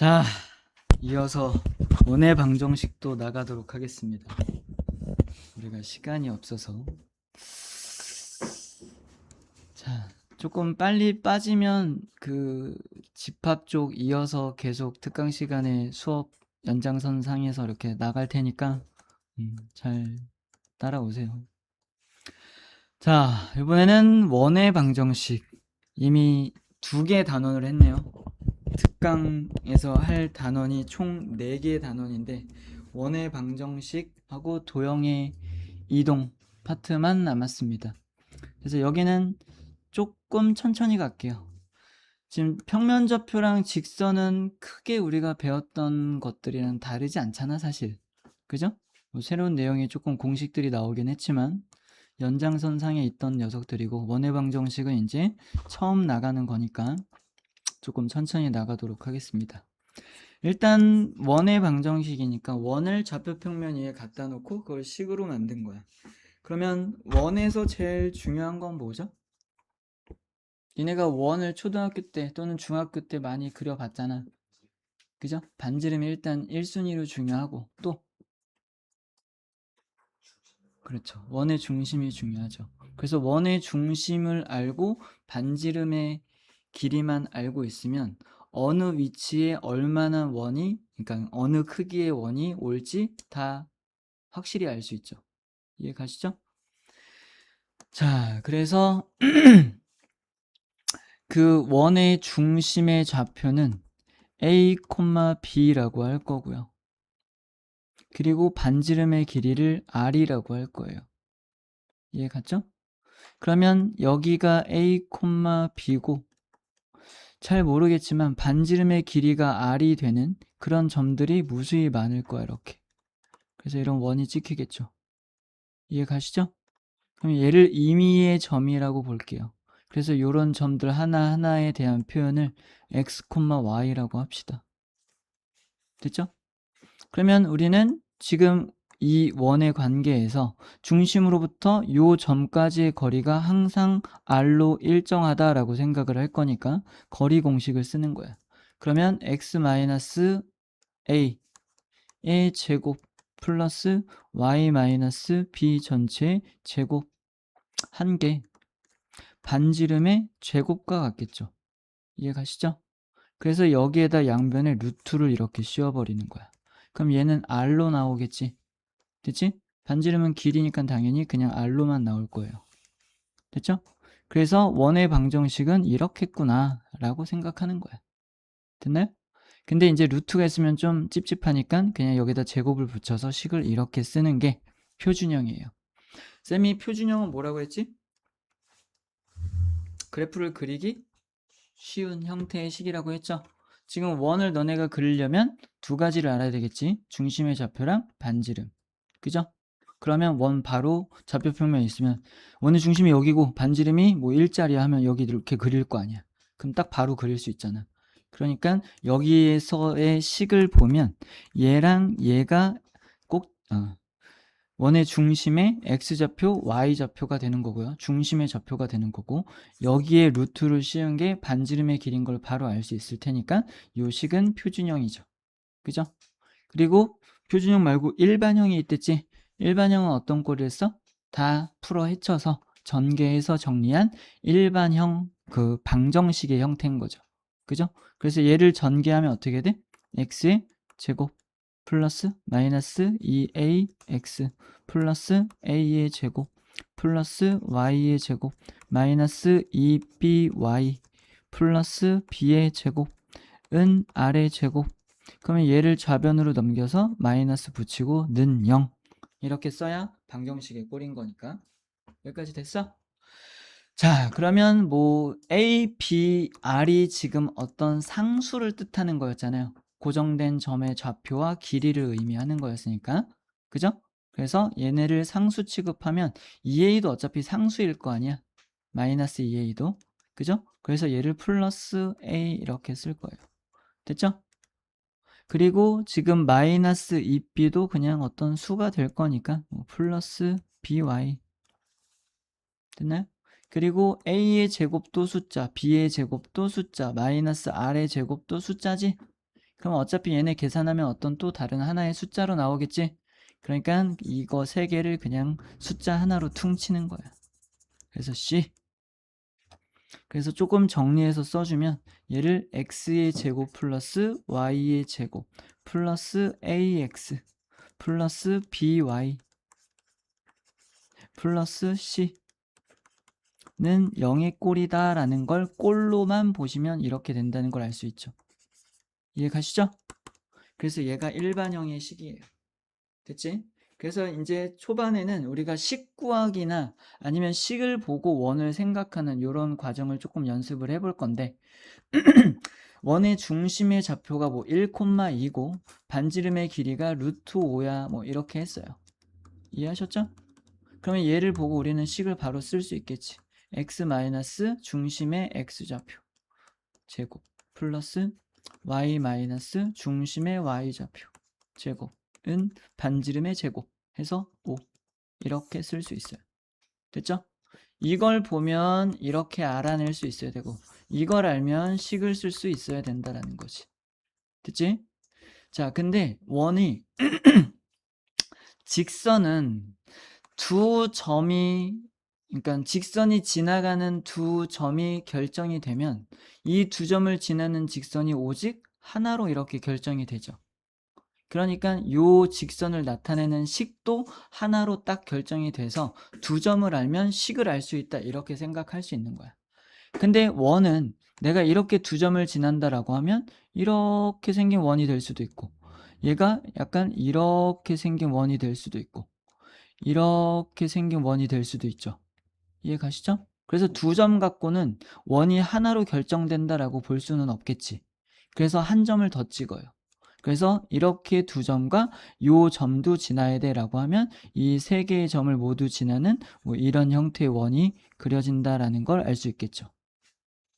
자, 이어서 원의 방정식도 나가도록 하겠습니다. 우리가 시간이 없어서. 자, 조금 빨리 빠지면 그 집합 쪽 이어서 계속 특강 시간에 수업 연장선 상에서 이렇게 나갈 테니까 잘 따라오세요. 자, 이번에는 원의 방정식. 이미 2개 단원을 했네요. 특강에서 할 단원이 총 4개의 단원인데 원의 방정식하고 도형의 이동 파트만 남았습니다. 그래서 여기는 조금 천천히 갈게요. 지금 평면좌표랑 직선은 크게 우리가 배웠던 것들이랑 다르지 않잖아 사실. 그죠? 뭐 새로운 내용이 조금 공식들이 나오긴 했지만 연장선상에 있던 녀석들이고 원의 방정식은 이제 처음 나가는 거니까 조금 천천히 나가도록 하겠습니다. 일단 원의 방정식이니까 원을 좌표평면 위에 갖다 놓고 그걸 식으로 만든 거야. 그러면 원에서 제일 중요한 건 뭐죠? 니네가 원을 초등학교 때 또는 중학교 때 많이 그려봤잖아. 그죠? 반지름이 일단 1순위로 중요하고 또 그렇죠. 원의 중심이 중요하죠. 그래서 원의 중심을 알고 반지름의 길이만 알고 있으면 어느 위치에 얼마나 원이, 그러니까 어느 크기의 원이 올지 다 확실히 알 수 있죠. 이해 가시죠? 자, 그래서 그 원의 중심의 좌표는 A, B라고 할 거고요. 그리고 반지름의 길이를 R이라고 할 거예요. 이해 갔죠? 그러면 여기가 A, B고 잘 모르겠지만 반지름의 길이가 R이 되는 그런 점들이 무수히 많을 거야 이렇게. 그래서 이런 원이 찍히겠죠. 이해 가시죠? 그럼 얘를 임의의 점이라고 볼게요. 그래서 이런 점들 하나하나에 대한 표현을 x, y라고 합시다. 됐죠? 그러면 우리는 지금 이 원의 관계에서 중심으로부터 요 점까지의 거리가 항상 r로 일정하다라고 생각을 할 거니까 거리 공식을 쓰는 거야. 그러면 x-a의 제곱 플러스 y-b 전체의 제곱 한 개 반지름의 제곱과 같겠죠. 이해 가시죠? 그래서 여기에다 양변에 루트를 이렇게 씌워버리는 거야. 그럼 얘는 r로 나오겠지. 됐지? 반지름은 길이니까 당연히 그냥 r로만 나올 거예요. 됐죠? 그래서 원의 방정식은 이렇겠구나 라고 생각하는 거야. 됐나요? 근데 이제 루트가 있으면 좀 찝찝하니까 그냥 여기다 제곱을 붙여서 식을 이렇게 쓰는 게 표준형이에요. 쌤이 표준형은 뭐라고 했지? 그래프를 그리기 쉬운 형태의 식이라고 했죠. 지금 원을 너네가 그리려면 2가지를 알아야 되겠지. 중심의 좌표랑 반지름. 그죠? 그러면 원 바로 좌표 평면에 있으면 원의 중심이 여기고 반지름이 뭐 1짜리 하면 여기 이렇게 그릴 거 아니야. 그럼 딱 바로 그릴 수 있잖아. 그러니까 여기에서의 식을 보면 얘랑 얘가 꼭 원의 중심의 x좌표, y좌표가 되는 거고요. 중심의 좌표가 되는 거고 여기에 루트를 씌운 게 반지름의 길인 걸 바로 알 수 있을 테니까 요 식은 표준형이죠. 그죠? 그리고 표준형 말고 일반형이 있댔지? 일반형은 어떤 꼴을 했어? 다 풀어 헤쳐서 전개해서 정리한 일반형 그 방정식의 형태인 거죠. 그죠? 그래서 얘를 전개하면 어떻게 돼? x의 제곱 플러스 마이너스 2ax 플러스 a의 제곱 플러스 y의 제곱 마이너스 2by 플러스 b의 제곱은 r의 제곱. 그러면 얘를 좌변으로 넘겨서 마이너스 붙이고 는 0 이렇게 써야 방정식의 꼴인 거니까. 여기까지 됐어? 자, 그러면 뭐 a, b, r이 지금 어떤 상수를 뜻하는 거였잖아요. 고정된 점의 좌표와 길이를 의미하는 거였으니까. 그죠? 그래서 얘네를 상수 취급하면 2a도 어차피 상수일 거 아니야. 마이너스 2a도. 그죠? 그래서 얘를 플러스 a 이렇게 쓸 거예요. 됐죠? 그리고 지금 마이너스 2b도 그냥 어떤 수가 될 거니까 뭐 플러스 by 됐나요? 그리고 a의 제곱도 숫자, b의 제곱도 숫자, 마이너스 r의 제곱도 숫자지? 그럼 어차피 얘네 계산하면 어떤 또 다른 하나의 숫자로 나오겠지? 그러니까 이거 세 개를 그냥 숫자 하나로 퉁치는 거야. 그래서 C. 그래서 조금 정리해서 써주면 얘를 x의 제곱 플러스 y의 제곱 플러스 ax 플러스 by 플러스 c는 0의 꼴이다 라는 걸 꼴로만 보시면 이렇게 된다는 걸 알 수 있죠. 이해 가시죠? 그래서 얘가 일반형의 식이에요. 됐지? 그래서 이제 초반에는 우리가 식 구하기나 아니면 식을 보고 원을 생각하는 이런 과정을 조금 연습을 해볼 건데 원의 중심의 좌표가 뭐 1,2고 반지름의 길이가 루트 5야 뭐 이렇게 했어요. 이해하셨죠? 그러면 얘를 보고 우리는 식을 바로 쓸 수 있겠지. x 마이너스 중심의 x좌표 제곱 플러스 y 마이너스 중심의 y좌표 제곱은 반지름의 제곱 해서 5 이렇게 쓸 수 있어요. 됐죠? 이걸 보면 이렇게 알아낼 수 있어야 되고 이걸 알면 식을 쓸 수 있어야 된다라는 거지. 됐지? 자, 근데 원이 직선은 두 점이 그러니까 직선이 지나가는 두 점이 결정이 되면 이 두 점을 지나는 직선이 오직 하나로 이렇게 결정이 되죠. 그러니까 요 직선을 나타내는 식도 하나로 딱 결정이 돼서 두 점을 알면 식을 알 수 있다 이렇게 생각할 수 있는 거야. 근데 원은 내가 이렇게 두 점을 지난다라고 하면 이렇게 생긴 원이 될 수도 있고 얘가 약간 이렇게 생긴 원이 될 수도 있고 이렇게 생긴 원이 될 수도 있죠. 이해 가시죠? 그래서 두 점 갖고는 원이 하나로 결정된다라고 볼 수는 없겠지. 그래서 한 점을 더 찍어요. 그래서 이렇게 두 점과 요 점도 지나야 돼 라고 하면 이 세 개의 점을 모두 지나는 뭐 이런 형태의 원이 그려진다라는 걸 알 수 있겠죠.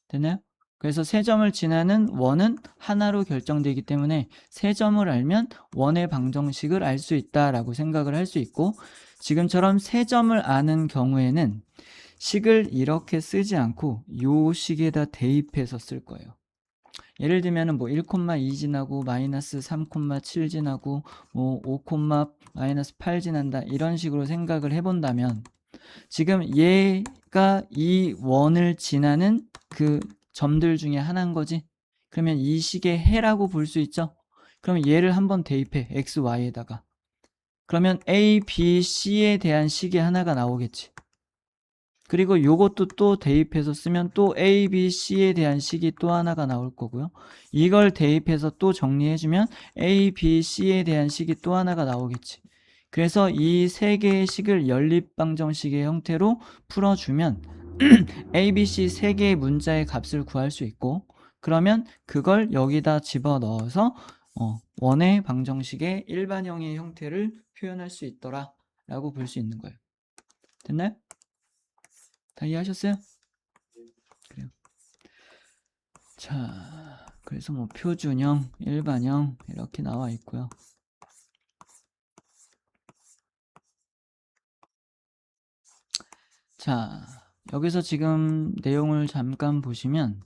됐나요? 그래서 세 점을 지나는 원은 하나로 결정되기 때문에 세 점을 알면 원의 방정식을 알 수 있다라고 생각을 할 수 있고 지금처럼 세 점을 아는 경우에는 식을 이렇게 쓰지 않고 요 식에다 대입해서 쓸 거예요. 예를 들면 뭐 1,2 지나고 마이너스 3,7 지나고 뭐 5, 마이너스 8 지난다 이런 식으로 생각을 해본다면 지금 얘가 이 원을 지나는 그 점들 중에 하나인 거지. 그러면 이 식의 해라고 볼 수 있죠. 그러면 얘를 한번 대입해 x, y에다가 그러면 a, b, c에 대한 식이 하나가 나오겠지. 그리고 요것도 또 대입해서 쓰면 또 A, B, C에 대한 식이 또 하나가 나올 거고요. 이걸 대입해서 또 정리해주면 A, B, C에 대한 식이 또 하나가 나오겠지. 그래서 이 세 개의 식을 연립방정식의 형태로 풀어주면 A, B, C 세 개의 문자의 값을 구할 수 있고 그러면 그걸 여기다 집어넣어서 원의 방정식의 일반형의 형태를 표현할 수 있더라 라고 볼 수 있는 거예요. 됐나요? 다 이해하셨어요? 그래요. 자, 그래서 뭐 표준형, 일반형 이렇게 나와 있고요. 자, 여기서 지금 내용을 잠깐 보시면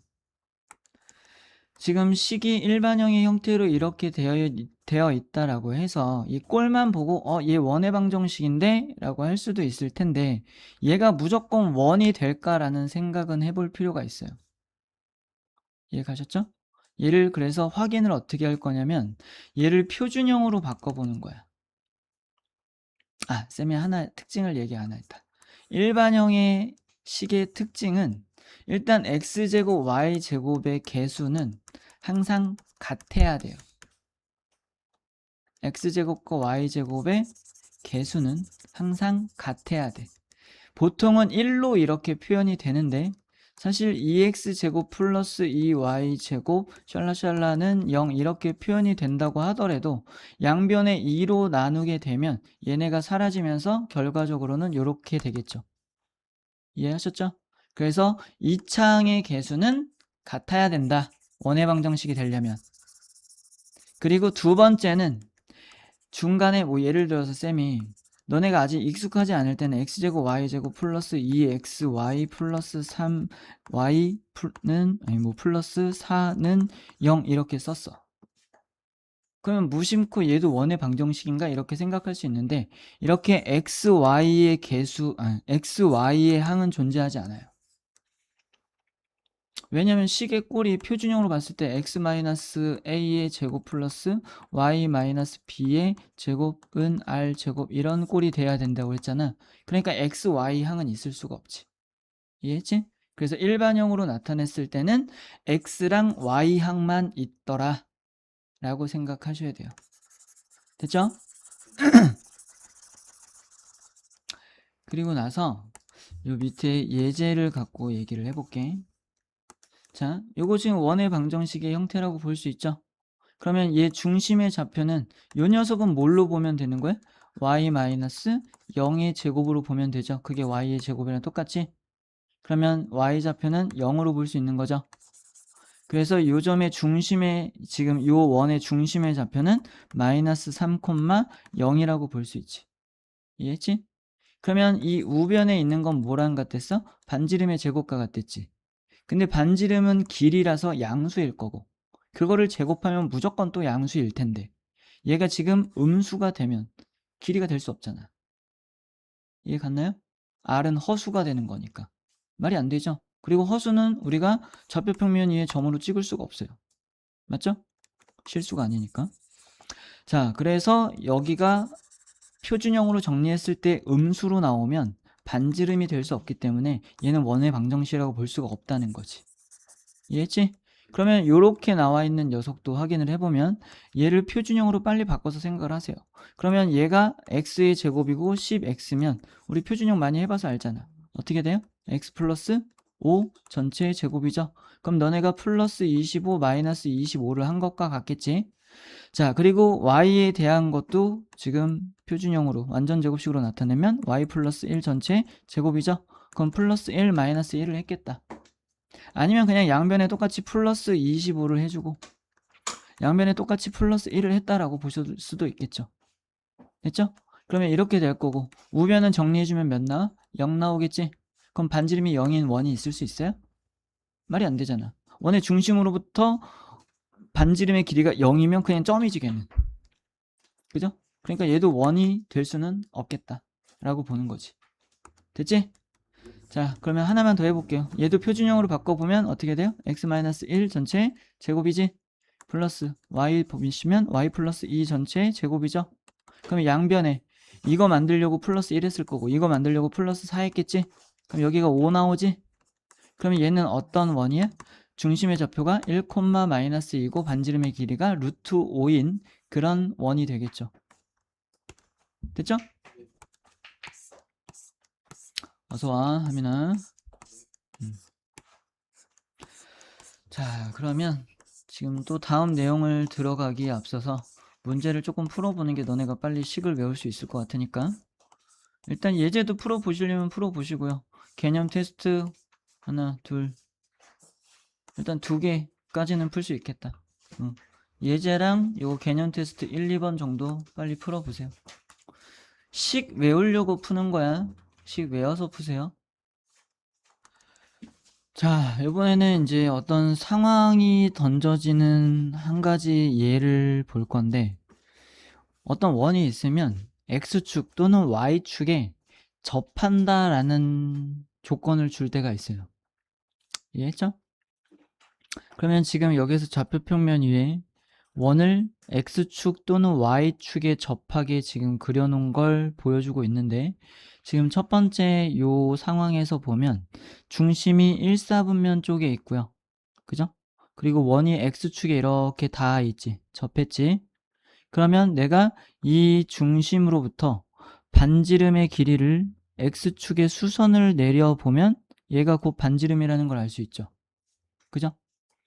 지금 식이 일반형의 형태로 이렇게 되어 있다라고 해서 이 꼴만 보고 얘 원의 방정식인데 라고 할 수도 있을 텐데 얘가 무조건 원이 될까라는 생각은 해볼 필요가 있어요. 이해 가셨죠? 얘를 그래서 확인을 어떻게 할 거냐면 얘를 표준형으로 바꿔보는 거야. 쌤이 하나 특징을 얘기 안 했다. 일반형의 식의 특징은 일단 x제곱 y제곱의 개수는 항상 같아야 돼요. x제곱과 y제곱의 개수는 항상 같아야 돼. 보통은 1로 이렇게 표현이 되는데 사실 2x제곱 플러스 2y제곱 샬라샬라는 0 이렇게 표현이 된다고 하더라도 양변에 2로 나누게 되면 얘네가 사라지면서 결과적으로는 이렇게 되겠죠. 이해하셨죠? 그래서 이 창의 개수는 같아야 된다. 원의 방정식이 되려면. 그리고 두 번째는 중간에 뭐 예를 들어서 쌤이 너네가 아직 익숙하지 않을 때는 x제곱 y제곱 플러스 2xy 플러스 3y는 아니 뭐 플러스 4는 0 이렇게 썼어. 그러면 무심코 얘도 원의 방정식인가 이렇게 생각할 수 있는데 이렇게 xy의 xy의 항은 존재하지 않아요. 왜냐면 식의 꼴이 표준형으로 봤을 때 x-a의 제곱 플러스 y-b의 제곱은 r 제곱 이런 꼴이 돼야 된다고 했잖아. 그러니까 xy 항은 있을 수가 없지. 이해했지? 그래서 일반형으로 나타냈을 때는 x랑 y 항만 있더라 라고 생각하셔야 돼요. 됐죠? 그리고 나서 요 밑에 예제를 갖고 얘기를 해볼게. 자, 요거 지금 원의 방정식의 형태라고 볼 수 있죠? 그러면 얘 중심의 좌표는 요 녀석은 뭘로 보면 되는 거야? y-0의 제곱으로 보면 되죠. 그게 y의 제곱이랑 똑같지? 그러면 y좌표는 0으로 볼 수 있는 거죠. 그래서 요 점의 중심의 지금 요 원의 중심의 좌표는 마이너스 3,0이라고 볼 수 있지. 이해했지? 그러면 이 우변에 있는 건 뭐랑 같았어? 반지름의 제곱과 같았지. 근데 반지름은 길이라서 양수일 거고 그거를 제곱하면 무조건 또 양수일 텐데 얘가 지금 음수가 되면 길이가 될 수 없잖아. 이해 갔나요? R은 허수가 되는 거니까 말이 안 되죠. 그리고 허수는 우리가 좌표평면 위에 점으로 찍을 수가 없어요. 맞죠? 실수가 아니니까. 자, 그래서 여기가 표준형으로 정리했을 때 음수로 나오면 반지름이 될 수 없기 때문에 얘는 원의 방정식이라고 볼 수가 없다는 거지. 이해했지? 그러면 이렇게 나와 있는 녀석도 확인을 해보면 얘를 표준형으로 빨리 바꿔서 생각을 하세요. 그러면 얘가 x의 제곱이고 10x면 우리 표준형 많이 해봐서 알잖아. 어떻게 돼요? x 플러스 5 전체의 제곱이죠. 그럼 너네가 플러스 25 마이너스 25를 한 것과 같겠지? 자, 그리고 y에 대한 것도 지금 표준형으로 완전 제곱식으로 나타내면 y 플러스 1 전체 제곱이죠. 그럼 플러스 1 마이너스 1을 했겠다. 아니면 그냥 양변에 똑같이 플러스 25를 해주고 양변에 똑같이 플러스 1을 했다라고 보실 수도 있겠죠. 됐죠? 그러면 이렇게 될 거고 우변은 정리해주면 몇 나와? 0 나오겠지? 그럼 반지름이 0인 원이 있을 수 있어요? 말이 안 되잖아. 원의 중심으로부터 반지름의 길이가 0이면 그냥 점이지 걔는. 그죠? 그러니까 얘도 원이 될 수는 없겠다 라고 보는 거지. 됐지? 자, 그러면 하나만 더 해볼게요. 얘도 표준형으로 바꿔보면 어떻게 돼요? x-1 전체 제곱이지? 플러스 y 보시면 y 플러스 2 전체 제곱이죠? 그러면 양변에 이거 만들려고 플러스 1 했을 거고 이거 만들려고 플러스 4 했겠지? 그럼 여기가 5 나오지? 그러면 얘는 어떤 원이야? 중심의 좌표가 1, 마이너스 2고 반지름의 길이가 루트 5인 그런 원이 되겠죠. 됐죠? 어서와 하민아. 자, 그러면 지금 또 다음 내용을 들어가기에 앞서서 문제를 조금 풀어보는 게 너네가 빨리 식을 외울 수 있을 것 같으니까 일단 예제도 풀어보시려면 풀어보시고요. 개념 테스트 하나, 둘 일단 2개까지는 풀 수 있겠다. 예제랑 요 개념 테스트 1, 2번 정도 빨리 풀어보세요. 식 외우려고 푸는 거야. 식 외워서 푸세요. 자, 이번에는 이제 어떤 상황이 던져지는 한 가지 예를 볼 건데 어떤 원이 있으면 X축 또는 Y축에 접한다라는 조건을 줄 때가 있어요. 이해했죠? 그러면 지금 여기서 좌표평면 위에 원을 X축 또는 Y축에 접하게 지금 그려놓은 걸 보여주고 있는데 지금 첫 번째 요 상황에서 보면 중심이 1, 4분면 쪽에 있고요. 그죠? 그리고 원이 X축에 이렇게 닿아 있지. 접했지. 그러면 내가 이 중심으로부터 반지름의 길이를 X축의 수선을 내려보면 얘가 곧 반지름이라는 걸 알 수 있죠. 그죠?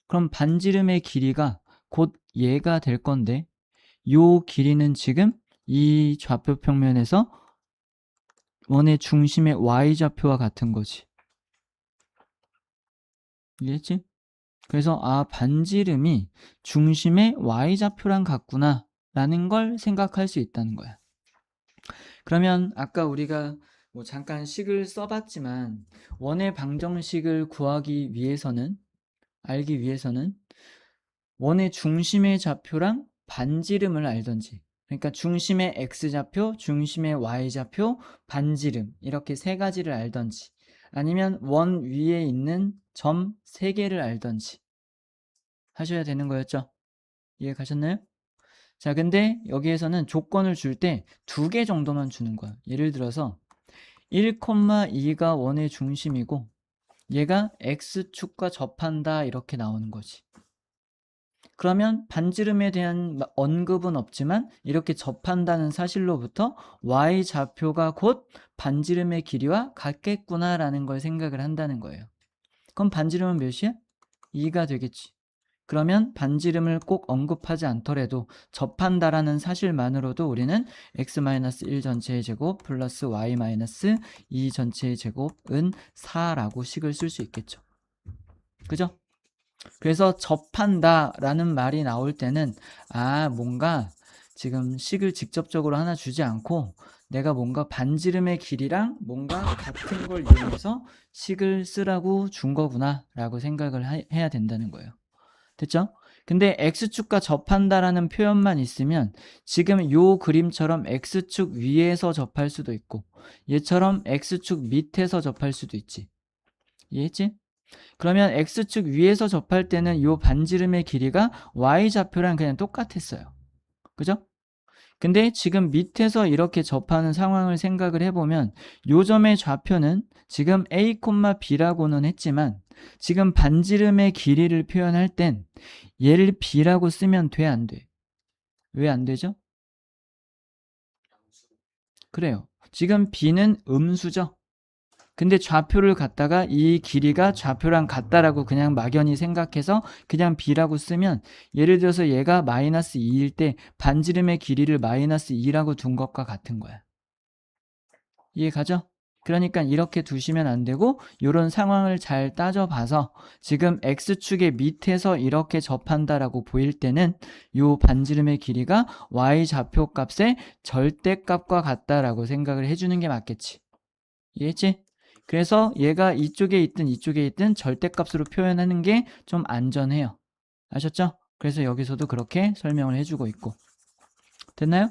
그럼 반지름의 길이가 곧 얘가 될 건데 요 길이는 지금 이 좌표평면에서 원의 중심의 Y좌표와 같은 거지. 이해했지? 그래서 아 반지름이 중심의 Y좌표랑 같구나 라는 걸 생각할 수 있다는 거야. 그러면 아까 우리가 뭐 잠깐 식을 써봤지만 원의 방정식을 구하기 위해서는 알기 위해서는 원의 중심의 좌표랑 반지름을 알던지, 그러니까 중심의 x좌표, 중심의 y좌표, 반지름 이렇게 세 가지를 알던지, 아니면 원 위에 있는 점 세 개를 알던지 하셔야 되는 거였죠. 이해 가셨나요? 자, 근데 여기에서는 조건을 줄 때 두 개 정도만 주는 거야. 예를 들어서 1,2가 원의 중심이고 얘가 x축과 접한다 이렇게 나오는 거지. 그러면 반지름에 대한 언급은 없지만 이렇게 접한다는 사실로부터 y좌표가 곧 반지름의 길이와 같겠구나 라는 걸 생각을 한다는 거예요. 그럼 반지름은 몇이야? 2가 되겠지. 그러면 반지름을 꼭 언급하지 않더라도 접한다라는 사실만으로도 우리는 x-1 전체의 제곱 플러스 y-2 전체의 제곱은 4라고 식을 쓸 수 있겠죠. 그죠? 그래서 접한다라는 말이 나올 때는 뭔가 지금 식을 직접적으로 하나 주지 않고 내가 뭔가 반지름의 길이랑 뭔가 같은 걸 이용해서 식을 쓰라고 준 거구나 라고 생각을 해야 된다는 거예요. 됐죠? 근데 x축과 접한다라는 표현만 있으면 지금 요 그림처럼 x축 위에서 접할 수도 있고 얘처럼 x축 밑에서 접할 수도 있지. 이해했지? 그러면 x축 위에서 접할 때는 요 반지름의 길이가 y좌표랑 그냥 똑같았어요. 그죠? 근데 지금 밑에서 이렇게 접하는 상황을 생각을 해보면 요 점의 좌표는 지금 a, b라고는 했지만 지금 반지름의 길이를 표현할 땐 얘를 b라고 쓰면 돼, 안 돼? 왜 안 되죠? 그래요. 지금 b는 음수죠. 근데 좌표를 갖다가 이 길이가 좌표랑 같다라고 그냥 막연히 생각해서 그냥 b라고 쓰면 예를 들어서 얘가 마이너스 2일 때 반지름의 길이를 마이너스 2라고 둔 것과 같은 거야. 이해 가죠? 그러니까 이렇게 두시면 안 되고 이런 상황을 잘 따져봐서 지금 x축의 밑에서 이렇게 접한다라고 보일 때는 이 반지름의 길이가 y좌표 값의 절대값과 같다라고 생각을 해주는 게 맞겠지. 이해했지? 그래서 얘가 이쪽에 있든 이쪽에 있든 절대값으로 표현하는 게 좀 안전해요. 아셨죠? 그래서 여기서도 그렇게 설명을 해주고 있고. 됐나요?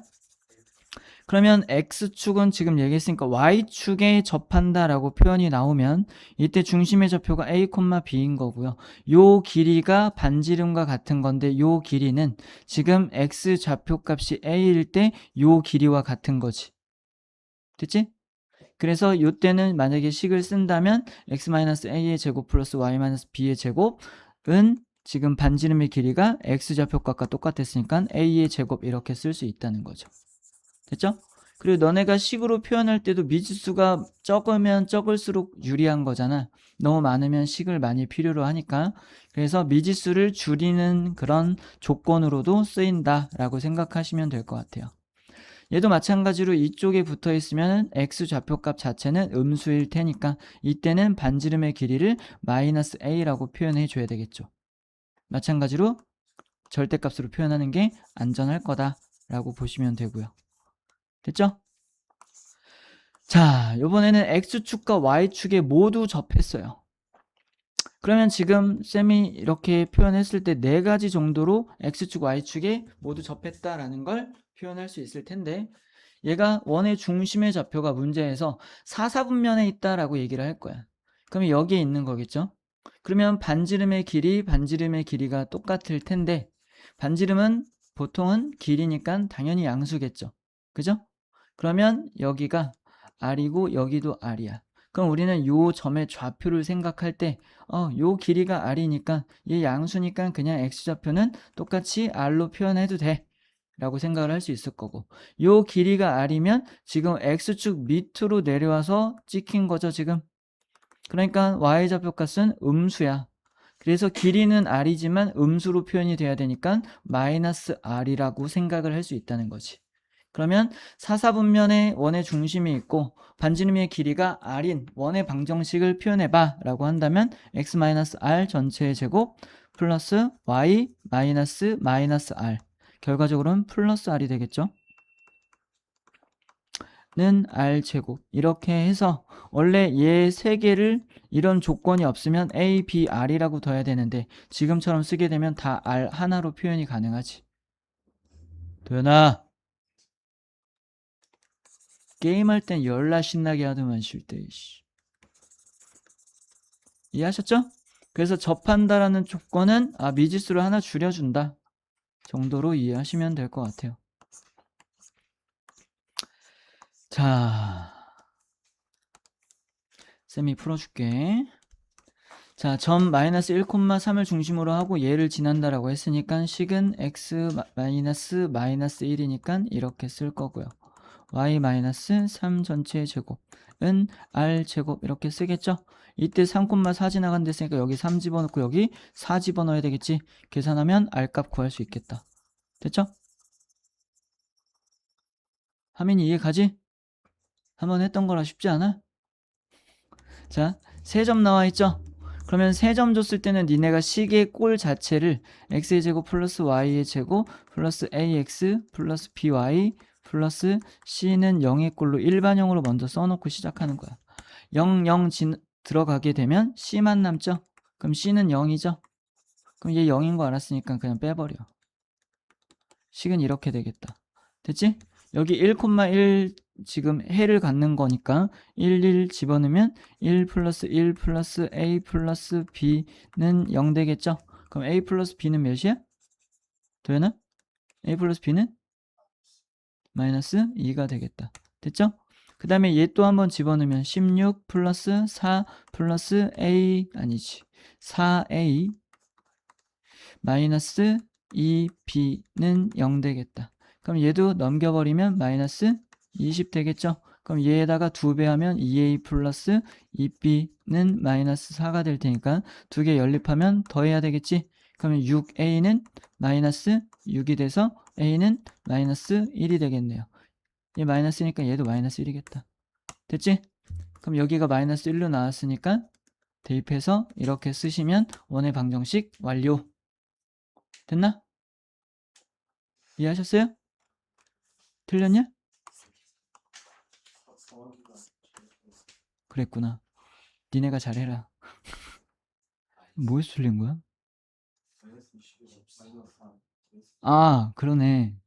그러면 x축은 지금 얘기했으니까 y축에 접한다라고 표현이 나오면 이때 중심의 좌표가 a, b인 거고요. 요 길이가 반지름과 같은 건데 요 길이는 지금 x 좌표 값이 a일 때 요 길이와 같은 거지. 됐지? 그래서 요때는 만약에 식을 쓴다면 x-a의 제곱 플러스 y-b의 제곱은 지금 반지름의 길이가 x좌표값과 똑같았으니까 a의 제곱 이렇게 쓸 수 있다는 거죠. 됐죠? 그리고 너네가 식으로 표현할 때도 미지수가 적으면 적을수록 유리한 거잖아. 너무 많으면 식을 많이 필요로 하니까. 그래서 미지수를 줄이는 그런 조건으로도 쓰인다라고 생각하시면 될 것 같아요. 얘도 마찬가지로 이쪽에 붙어 있으면 x 좌표값 자체는 음수일 테니까 이때는 반지름의 길이를 마이너스 a라고 표현해 줘야 되겠죠. 마찬가지로 절대값으로 표현하는 게 안전할 거다라고 보시면 되고요. 됐죠? 자, 이번에는 x축과 y축에 모두 접했어요. 그러면 지금 쌤이 이렇게 표현했을 때 네 가지 정도로 x축, y축에 모두 접했다라는 걸 표현할 수 있을 텐데 얘가 원의 중심의 좌표가 문제에서 사사분면에 있다라고 얘기를 할 거야. 그러면 여기에 있는 거겠죠? 그러면 반지름의 길이가 똑같을 텐데 반지름은 보통은 길이니까 당연히 양수겠죠. 그죠? 그러면 여기가 R이고 여기도 R이야. 그럼 우리는 요 점의 좌표를 생각할 때 요 길이가 R이니까 얘 양수니까 그냥 X좌표는 똑같이 R로 표현해도 돼 라고 생각을 할 수 있을 거고 요 길이가 R이면 지금 X축 밑으로 내려와서 찍힌 거죠 지금. 그러니까 Y좌표 값은 음수야. 그래서 길이는 R이지만 음수로 표현이 돼야 되니까 마이너스 R이라고 생각을 할 수 있다는 거지. 그러면 사사분면에 원의 중심이 있고 반지름의 길이가 R인 원의 방정식을 표현해봐 라고 한다면 x-r 전체의 제곱 플러스 y 마이너스 r 결과적으로는 플러스 r이 되겠죠. 는 r제곱 이렇게 해서 원래 얘 세 개를 이런 조건이 없으면 a, b, r이라고 둬야 되는데 지금처럼 쓰게 되면 다 r 하나로 표현이 가능하지. 도연아, 게임할 땐 열나 신나게 하더만 쉴 때. 이해하셨죠? 그래서 접한다라는 조건은 미지수를 하나 줄여준다 정도로 이해하시면 될 것 같아요. 자, 쌤이 풀어줄게. 자, 점 마이너스 1,3을 중심으로 하고 얘를 지난다라고 했으니까 식은 x 마이너스 1이니까 이렇게 쓸 거고요. y 마이너스 3 전체의 제곱은 r 제곱 이렇게 쓰겠죠? 이때 3,4 지나간 데 있으니까 여기 3 집어넣고 여기 4 집어넣어야 되겠지? 계산하면 r 값 구할 수 있겠다. 됐죠? 하민이 이해 가지? 한번 했던 거라 쉽지 않아? 자, 3점 나와 있죠? 그러면 3점 줬을 때는 니네가 식의 꼴 자체를 x의 제곱 플러스 y의 제곱 플러스 ax 플러스 by 플러스 c는 0의 꼴로 일반형으로 먼저 써놓고 시작하는 거야. 0, 0 들어가게 되면 c만 남죠? 그럼 c는 0이죠? 그럼 얘 0인 거 알았으니까 그냥 빼버려. 식은 이렇게 되겠다. 됐지? 여기 1,1 지금 해를 갖는 거니까 1 집어넣으면 1 플러스 1 플러스 a 플러스 b는 0 되겠죠? 그럼 a 플러스 b는 몇이야? 도연아? a 플러스 b는 마이너스 2가 되겠다. 됐죠? 그 다음에 얘 또 한번 집어넣으면 16 플러스 4 플러스 a 아니지 4a 마이너스 2b는 0 되겠다. 그럼 얘도 넘겨버리면 마이너스 20 되겠죠? 그럼 얘에다가 2배 하면 2a 플러스 2b는 마이너스 4가 될 테니까 2개 연립하면 더해야 되겠지? 그러면 6a는 마이너스 6이 돼서 a는 마이너스 1이 되겠네요. 얘 마이너스니까 얘도 마이너스 1이겠다. 됐지? 그럼 여기가 마이너스 1로 나왔으니까 대입해서 이렇게 쓰시면 원의 방정식 완료. 됐나? 이해하셨어요? 틀렸냐? 그랬구나. 니네가 잘해라. 뭐에서 틀린 거야? 그러네.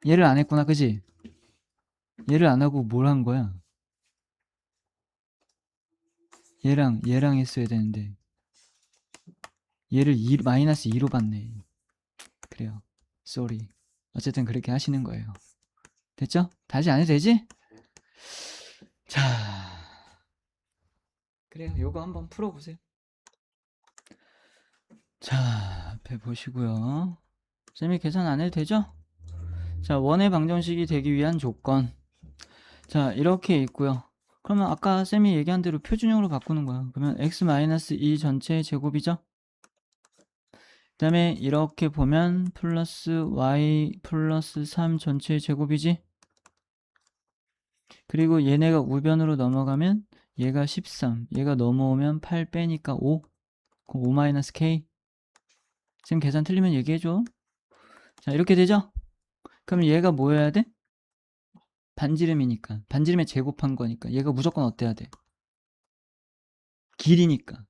얘를 안 했구나, 그지? 얘를 안 하고 뭘 한 거야? 얘랑 했어야 되는데. 얘를 마이너스 2로 봤네. 그래요. 쏘리. 어쨌든 그렇게 하시는 거예요. 됐죠? 다시 안 해도 되지? 자. 그래요. 요거 한번 풀어보세요. 자, 앞에 보시고요. 쌤이 계산 안 해도 되죠? 자, 원의 방정식이 되기 위한 조건. 자, 이렇게 있고요. 그러면 아까 쌤이 얘기한 대로 표준형으로 바꾸는 거야. 그러면 x-2 전체의 제곱이죠? 그 다음에 이렇게 보면 플러스 y 플러스 3 전체의 제곱이지? 그리고 얘네가 우변으로 넘어가면 얘가 13, 얘가 넘어오면 8 빼니까 5, 그럼 5-k. 지금 계산 틀리면 얘기해줘. 자, 이렇게 되죠? 그럼 얘가 뭐여야 돼? 반지름이니까. 반지름에 제곱한 거니까. 얘가 무조건 어때야 돼? 길이니까.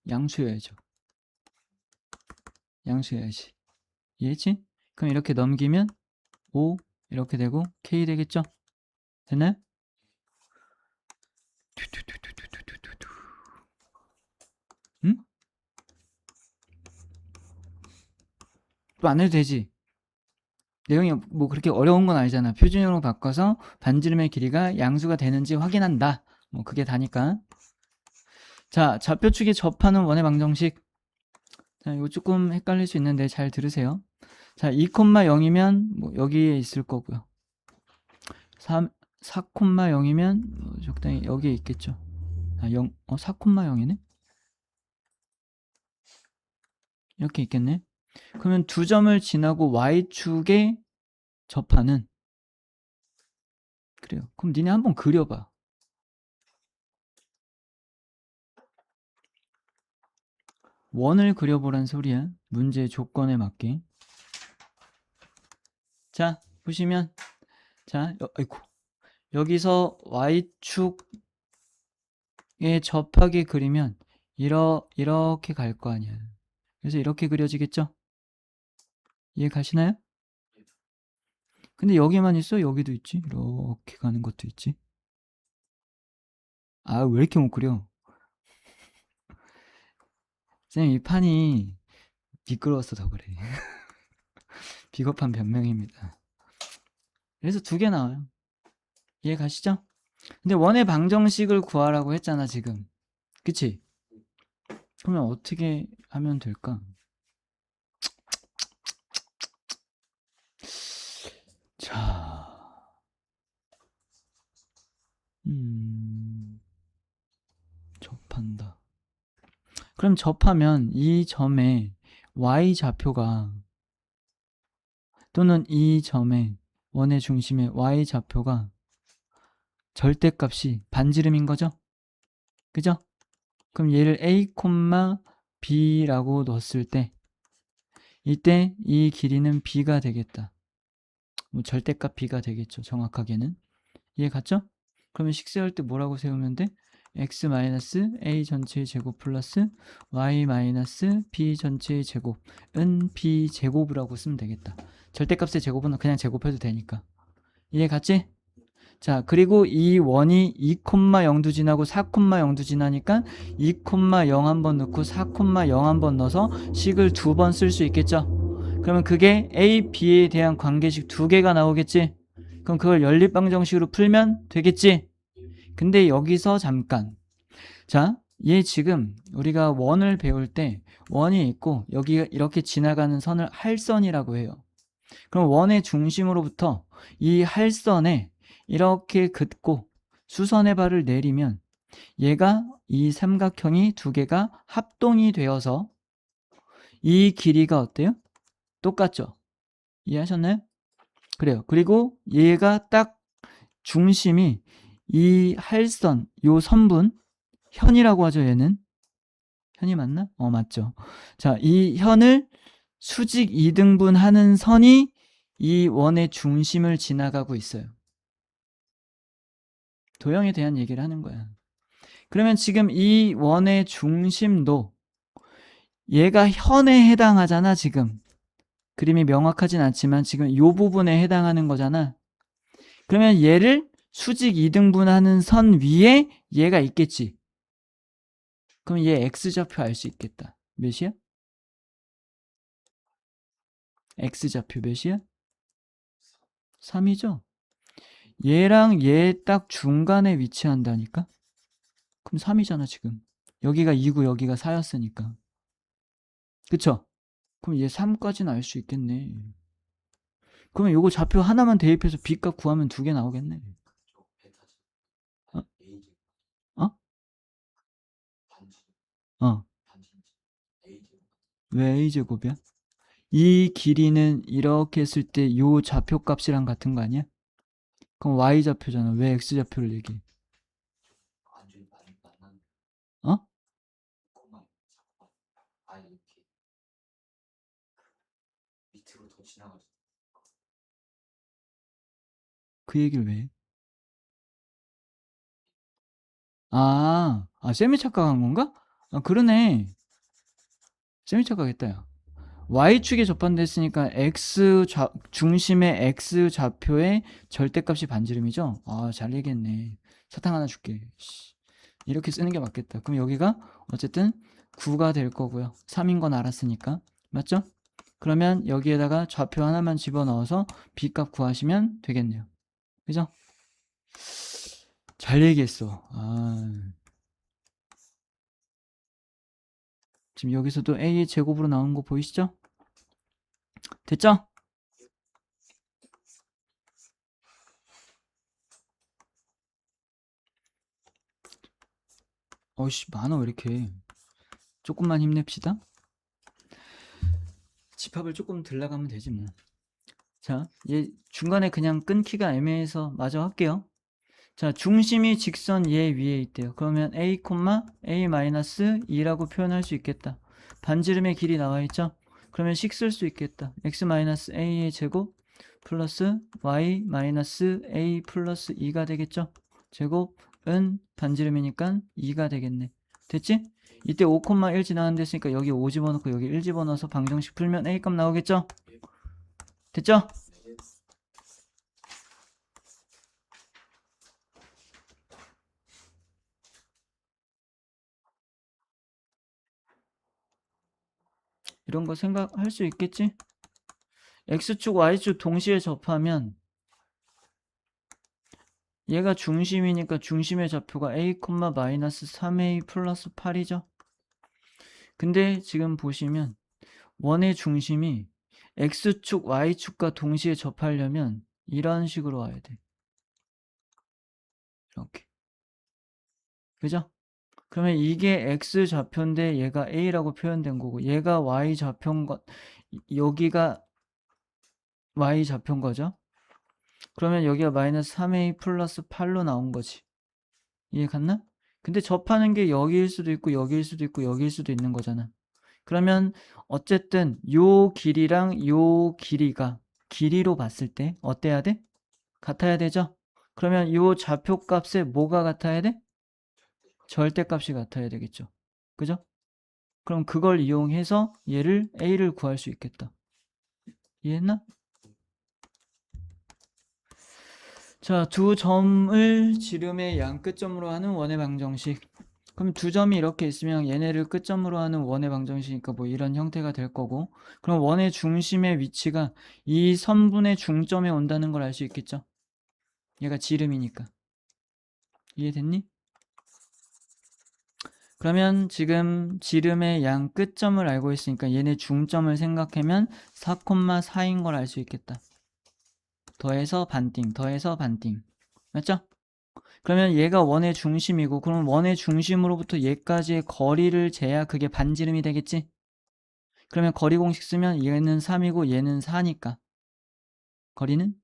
양수여야죠. 양수여야지. 이해했지? 그럼 이렇게 넘기면 5 이렇게 되고 k 되겠죠? 됐나요? 응? 또 안 해도 되지? 내용이 뭐 그렇게 어려운 건 아니잖아. 표준형으로 바꿔서 반지름의 길이가 양수가 되는지 확인한다. 뭐 그게 다니까. 자, 좌표축에 접하는 원의 방정식. 자, 이거 조금 헷갈릴 수 있는데 잘 들으세요. 자, 2,0이면 뭐 여기에 있을 거고요. 4,0이면 적당히 여기에 있겠죠. 4,0이네? 이렇게 있겠네. 그러면 두 점을 지나고 y축에 접하는, 그래요. 그럼 니네 한번 그려봐. 원을 그려보란 소리야. 문제 조건에 맞게. 자, 보시면 자, 아이고. 여기서 y축에 접하게 그리면 이렇게 갈 거 아니야. 그래서 이렇게 그려지겠죠? 이해 가시나요? 근데 여기만 있어? 여기도 있지? 이렇게 가는 것도 있지? 아, 왜 이렇게 못 그려? 쌤, 이 판이 미끄러워서 더 그래. 비겁한 변명입니다. 그래서 두 개 나와요. 이해 가시죠? 근데 원의 방정식을 구하라고 했잖아, 지금. 그치? 그러면 어떻게 하면 될까? 자, 접한다. 그럼 접하면 이 점의 y좌표가 또는 이 점의 원의 중심의 y좌표가 절대값이 반지름인 거죠? 그죠? 그럼 얘를 a, b라고 넣었을 때 이때 이 길이는 b가 되겠다. 뭐 절대값 b가 되겠죠. 정확하게는. 이해 갔죠? 그러면 식세할 때 뭐라고 세우면 돼? x-a 전체의 제곱 플러스 y-b 전체의 제곱은 b제곱이라고 쓰면 되겠다. 절대값의 제곱은 그냥 제곱해도 되니까. 이해 갔지? 자, 그리고 이 원이 2,0도 지나고 4,0도 지나니까 2,0 한번 넣고 4,0 한번 넣어서 식을 두 번 쓸 수 있겠죠? 그러면 그게 A, B에 대한 관계식 두 개가 나오겠지? 그럼 그걸 연립방정식으로 풀면 되겠지? 근데 여기서 잠깐. 자, 얘 지금 우리가 원을 배울 때 원이 있고 여기가 이렇게 지나가는 선을 할선이라고 해요. 그럼 원의 중심으로부터 이 할선에 이렇게 긋고 수선의 발을 내리면 얘가 이 삼각형이 두 개가 합동이 되어서 이 길이가 어때요? 똑같죠? 이해하셨나요? 그래요. 그리고 얘가 딱 중심이 이 할선, 요 선분, 현이라고 하죠, 얘는. 현이 맞나? 맞죠. 자, 이 현을 수직 2등분 하는 선이 이 원의 중심을 지나가고 있어요. 도형에 대한 얘기를 하는 거야. 그러면 지금 이 원의 중심도 얘가 현에 해당하잖아, 지금. 그림이 명확하진 않지만 지금 이 부분에 해당하는 거잖아. 그러면 얘를 수직 2등분 하는 선 위에 얘가 있겠지. 그럼 얘 x좌표 알 수 있겠다. 몇이야? x좌표 몇이야? 3이죠? 얘랑 얘 딱 중간에 위치한다니까? 그럼 3이잖아, 지금. 여기가 2고 여기가 4였으니까. 그쵸? 그럼 얘 3까지는 알 수 있겠네. 그러면 요거 좌표 하나만 대입해서 B값 구하면 두 개 나오겠네. 어? 어? 어. 왜 A제곱이야? 이 길이는 이렇게 했을 때 요 좌표 값이랑 같은 거 아니야? 그럼 Y좌표잖아. 왜 X좌표를 얘기해? 어? 그 얘기를 왜 해? 쌤이 착각한 건가? 그러네. 쌤이 착각했다, 야. Y축에 접한됐으니까 중심의 X좌표의 절대값이 반지름이죠? 잘 얘기했네. 사탕 하나 줄게. 이렇게 쓰는 게 맞겠다. 그럼 여기가 어쨌든 9가 될 거고요. 3인 건 알았으니까. 맞죠? 그러면 여기에다가 좌표 하나만 집어넣어서 B값 구하시면 되겠네요. 그죠? 잘 얘기했어. 지금 여기서도 A의 제곱으로 나온 거 보이시죠? 됐죠? 많아, 왜 이렇게. 조금만 힘냅시다. 집합을 조금 들러가면 되지 뭐. 자, 얘 중간에 그냥 끊기가 애매해서 마저 할게요. 자, 중심이 직선 얘 위에 있대요. 그러면 a, a-2라고 표현할 수 있겠다. 반지름의 길이 나와 있죠? 그러면 식 쓸 수 있겠다. x-a의 제곱 플러스 y-a 플러스 2가 되겠죠? 제곱은 반지름이니까 2가 되겠네. 됐지? 이때 5,1 지나가는 데있으니까 여기 5 집어넣고 여기 1 집어넣어서 방정식 풀면 a 값 나오겠죠? 됐죠? 이런 거 생각할 수 있겠지? X축, Y축 동시에 접하면 얘가 중심이니까 중심의 좌표가 A, 마이너스 3A 플러스 8이죠. 근데 지금 보시면 원의 중심이 X축, Y축과 동시에 접하려면 이런 식으로 와야 돼. 이렇게. 그죠? 그러면 이게 X 좌표인데 얘가 A라고 표현된 거고 얘가 Y 좌표인 것, 여기가 Y 좌표인 거죠? 그러면 여기가 마이너스 3A 플러스 8로 나온 거지. 이해 갔나? 근데 접하는 게 여기일 수도 있고 여기일 수도 있고 여기일 수도 있는 거잖아. 그러면 어쨌든 요 길이랑 요 길이가 길이로 봤을 때 어때야 돼? 같아야 되죠? 그러면 요 좌표값에 뭐가 같아야 돼? 절대값이 같아야 되겠죠. 그죠? 그럼 그걸 이용해서 얘를 A를 구할 수 있겠다. 이해했나? 자, 두 점을 지름의 양 끝점으로 하는 원의 방정식. 그럼 두 점이 이렇게 있으면 얘네를 끝점으로 하는 원의 방정식이니까 뭐 이런 형태가 될 거고, 그럼 원의 중심의 위치가 이 선분의 중점에 온다는 걸 알 수 있겠죠? 얘가 지름이니까. 이해됐니? 그러면 지금 지름의 양 끝점을 알고 있으니까 얘네 중점을 생각하면 4,4인 걸 알 수 있겠다. 더해서 반띵, 더해서 반띵. 맞죠? 그러면 얘가 원의 중심이고, 그럼 원의 중심으로부터 얘까지의 거리를 재야 그게 반지름이 되겠지? 그러면 거리 공식 쓰면 얘는 3이고 얘는 4니까 거리는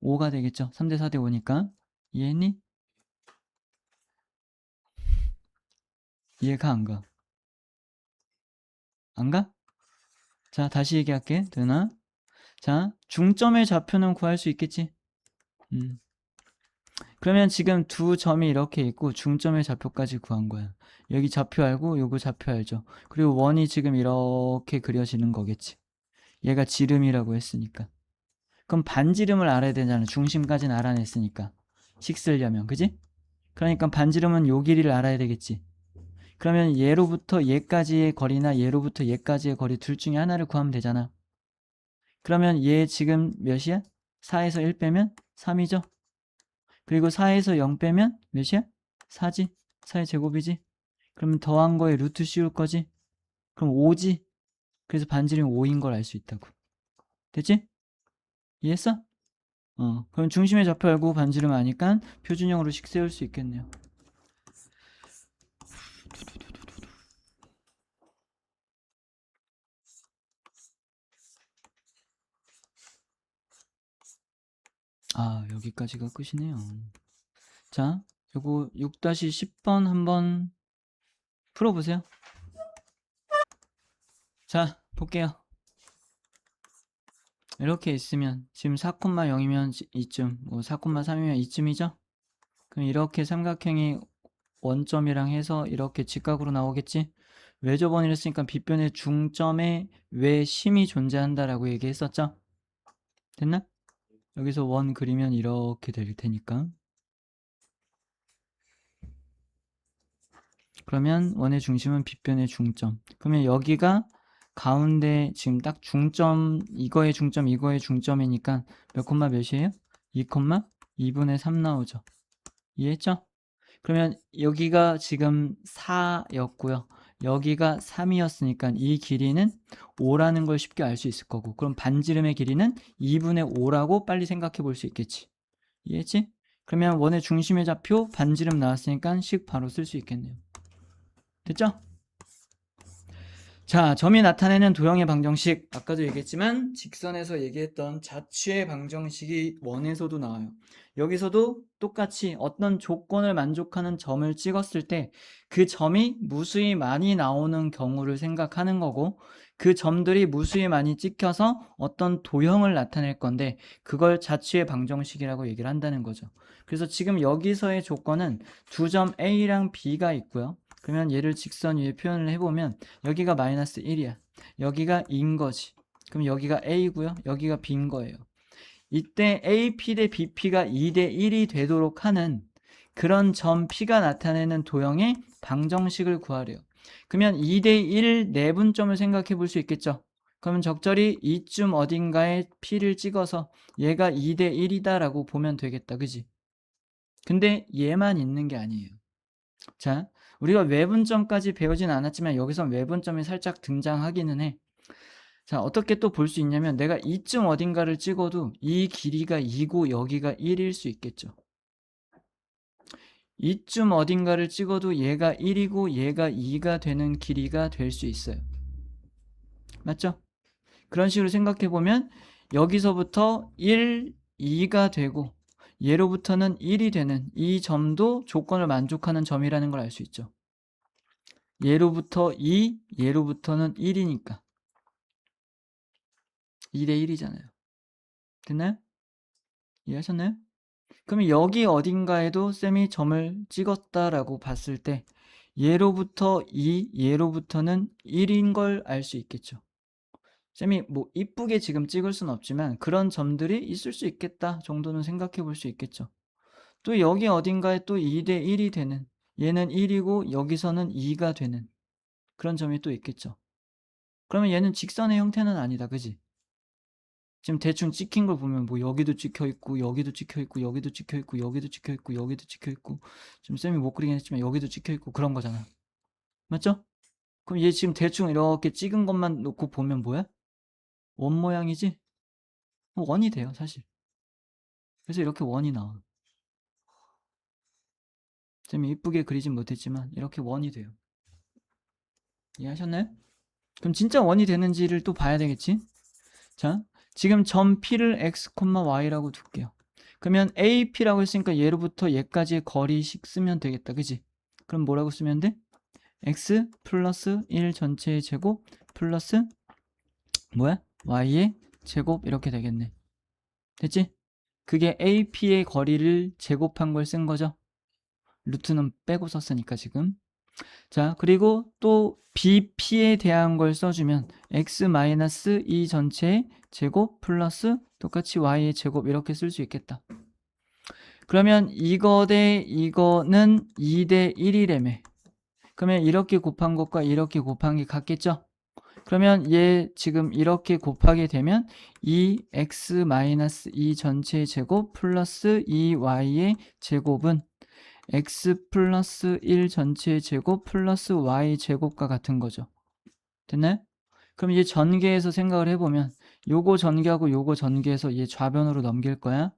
5가 되겠죠? 3대 4대 5니까. 이해했니? 이해가 안 가? 안 가? 자, 다시 얘기할게. 되나? 자, 중점의 좌표는 구할 수 있겠지? 그러면 지금 두 점이 이렇게 있고 중점의 좌표까지 구한 거야. 여기 좌표 알고 요거 좌표 알죠? 그리고 원이 지금 이렇게 그려지는 거겠지. 얘가 지름이라고 했으니까. 그럼 반지름을 알아야 되잖아. 중심까지는 알아냈으니까. 식 쓰려면. 그지? 그러니까 반지름은 요 길이를 알아야 되겠지. 그러면 얘로부터 얘까지의 거리나 얘로부터 얘까지의 거리 둘 중에 하나를 구하면 되잖아. 그러면 얘 지금 몇이야? 4에서 1 빼면 3이죠? 그리고 4에서 0 빼면 몇이야? 4지? 4의 제곱이지? 그러면 더한 거에 루트 씌울 거지? 그럼 5지? 그래서 반지름이 5인 걸 알 수 있다고. 됐지? 이해했어? 그럼 중심의 좌표 알고 반지름 아니까 표준형으로 식 세울 수 있겠네요. 아, 여기까지가 끝이네요. 자, 요거 6-10번 한번 풀어보세요. 자, 볼게요. 이렇게 있으면 지금 4,0이면 이쯤, 뭐 4,3이면 이쯤이죠? 그럼 이렇게 삼각형이 원점이랑 해서 이렇게 직각으로 나오겠지? 외접원을 했으니까 빗변의 중점에 외심이 존재한다라고 얘기했었죠? 됐나? 여기서 원 그리면 이렇게 될 테니까. 그러면 원의 중심은 빗변의 중점. 그러면 여기가 가운데 지금 딱 중점, 이거의 중점, 이거의 중점이니까 몇 콤마 몇이에요? 2, 2분의 3 나오죠. 이해했죠? 그러면 여기가 지금 4였고요. 여기가 3이었으니까 이 길이는 5라는 걸 쉽게 알 수 있을 거고, 그럼 반지름의 길이는 2분의 5라고 빨리 생각해 볼 수 있겠지. 이해했지? 그러면 원의 중심의 좌표 반지름 나왔으니까 식 바로 쓸 수 있겠네요. 됐죠? 자, 점이 나타내는 도형의 방정식, 아까도 얘기했지만 직선에서 얘기했던 자취의 방정식이 원에서도 나와요. 여기서도 똑같이 어떤 조건을 만족하는 점을 찍었을 때 그 점이 무수히 많이 나오는 경우를 생각하는 거고, 그 점들이 무수히 많이 찍혀서 어떤 도형을 나타낼 건데 그걸 자취의 방정식이라고 얘기를 한다는 거죠. 그래서 지금 여기서의 조건은 두 점 A랑 B가 있고요. 그러면 얘를 직선 위에 표현을 해보면 여기가 마이너스 1이야. 여기가 2인 거지. 그럼 여기가 A고요. 여기가 B인 거예요. 이때 AP 대 BP가 2대 1이 되도록 하는 그런 점 P가 나타내는 도형의 방정식을 구하래요. 그러면 2대1 내분점을 생각해 볼 수 있겠죠. 그러면 적절히 이쯤 어딘가에 P를 찍어서 얘가 2대1이다 라고 보면 되겠다. 그지? 근데 얘만 있는 게 아니에요. 자, 우리가 외분점까지 배우진 않았지만 여기서 외분점이 살짝 등장하기는 해. 자, 어떻게 또 볼 수 있냐면 내가 이쯤 어딘가를 찍어도 이 길이가 2고 여기가 1일 수 있겠죠. 이쯤 어딘가를 찍어도 얘가 1이고 얘가 2가 되는 길이가 될 수 있어요. 맞죠? 그런 식으로 생각해 보면 여기서부터 1, 2가 되고 얘로부터는 1이 되는 이 점도 조건을 만족하는 점이라는 걸 알 수 있죠. 얘로부터 2, 얘로부터는 1이니까 2대 1이잖아요. 됐나요? 이해하셨나요? 그러면 여기 어딘가에도 쌤이 점을 찍었다라고 봤을 때 얘로부터 2, 얘로부터는 1인 걸 알 수 있겠죠. 쌤이 뭐 이쁘게 지금 찍을 수는 없지만 그런 점들이 있을 수 있겠다 정도는 생각해 볼 수 있겠죠. 또 여기 어딘가에 또 2대 1이 되는, 얘는 1이고 여기서는 2가 되는 그런 점이 또 있겠죠. 그러면 얘는 직선의 형태는 아니다. 그지? 지금 대충 찍힌 걸 보면 뭐 여기도 찍혀 있고 여기도 찍혀 있고 여기도 찍혀 있고 여기도 찍혀 있고 여기도 찍혀 있고 지금 쌤이 못 그리긴 했지만 여기도 찍혀 있고 그런 거잖아. 맞죠? 그럼 얘 지금 대충 이렇게 찍은 것만 놓고 보면 뭐야? 원 모양이지? 원이 돼요, 사실. 그래서 이렇게 원이 나와. 쌤이 이쁘게 그리진 못했지만 이렇게 원이 돼요. 이해하셨나요? 그럼 진짜 원이 되는지를 또 봐야 되겠지? 자, 지금 점 P를 X, Y라고 둘게요. 그러면 AP라고 했으니까 얘로부터 얘까지의 거리씩 쓰면 되겠다. 그지? 그럼 뭐라고 쓰면 돼? X 플러스 1 전체의 제곱 플러스 뭐야? Y의 제곱 이렇게 되겠네. 됐지? 그게 AP의 거리를 제곱한 걸 쓴 거죠. 루트는 빼고 썼으니까 지금. 자, 그리고 또 BP에 대한 걸 써주면 X-2 전체의 제곱 플러스 똑같이 Y의 제곱 이렇게 쓸 수 있겠다. 그러면 이거 대 이거는 2대 1이래매. 그러면 이렇게 곱한 것과 이렇게 곱한 게 같겠죠? 그러면 얘 지금 이렇게 곱하게 되면 2x-2 전체의 제곱 플러스 2y의 제곱은 x 플러스 1 전체의 제곱 플러스 y 제곱과 같은 거죠. 됐나요? 그럼 얘 전개해서 생각을 해보면 요거 전개하고 요거 전개해서 얘 좌변으로 넘길 거야.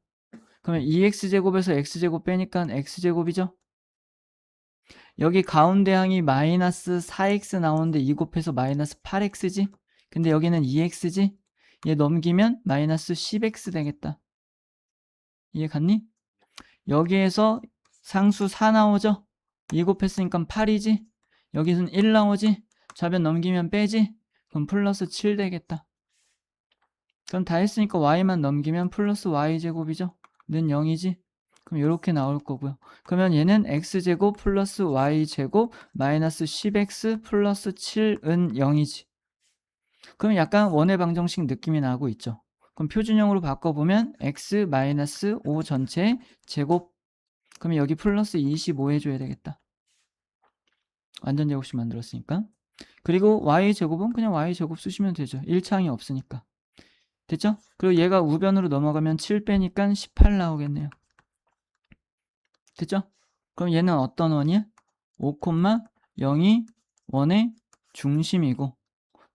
그러면 2x제곱에서 x제곱 빼니까 x제곱이죠? 여기 가운데 항이 마이너스 4x 나오는데 2 곱해서 마이너스 8x지? 근데 여기는 2x지? 얘 넘기면 마이너스 10x 되겠다. 이해 갔니? 여기에서 상수 4 나오죠? 2 곱했으니까 8이지? 여기서는 1 나오지? 좌변 넘기면 빼지? 그럼 플러스 7 되겠다. 그럼 다 했으니까 y만 넘기면 플러스 y제곱이죠? 는 0이지? 그럼 이렇게 나올 거고요. 그러면 얘는 x제곱 플러스 y제곱 마이너스 10x 플러스 7은 0이지. 그럼 약간 원의 방정식 느낌이 나고 있죠. 그럼 표준형으로 바꿔보면 x 마이너스 5 전체 제곱. 그러면 여기 플러스 25 해줘야 되겠다. 완전 제곱식 만들었으니까. 그리고 y제곱은 그냥 y제곱 쓰시면 되죠. 1차항이 없으니까. 됐죠? 그리고 얘가 우변으로 넘어가면 7 빼니까 18 나오겠네요. 됐죠? 그럼 얘는 어떤 원이야? 5, 0이 원의 중심이고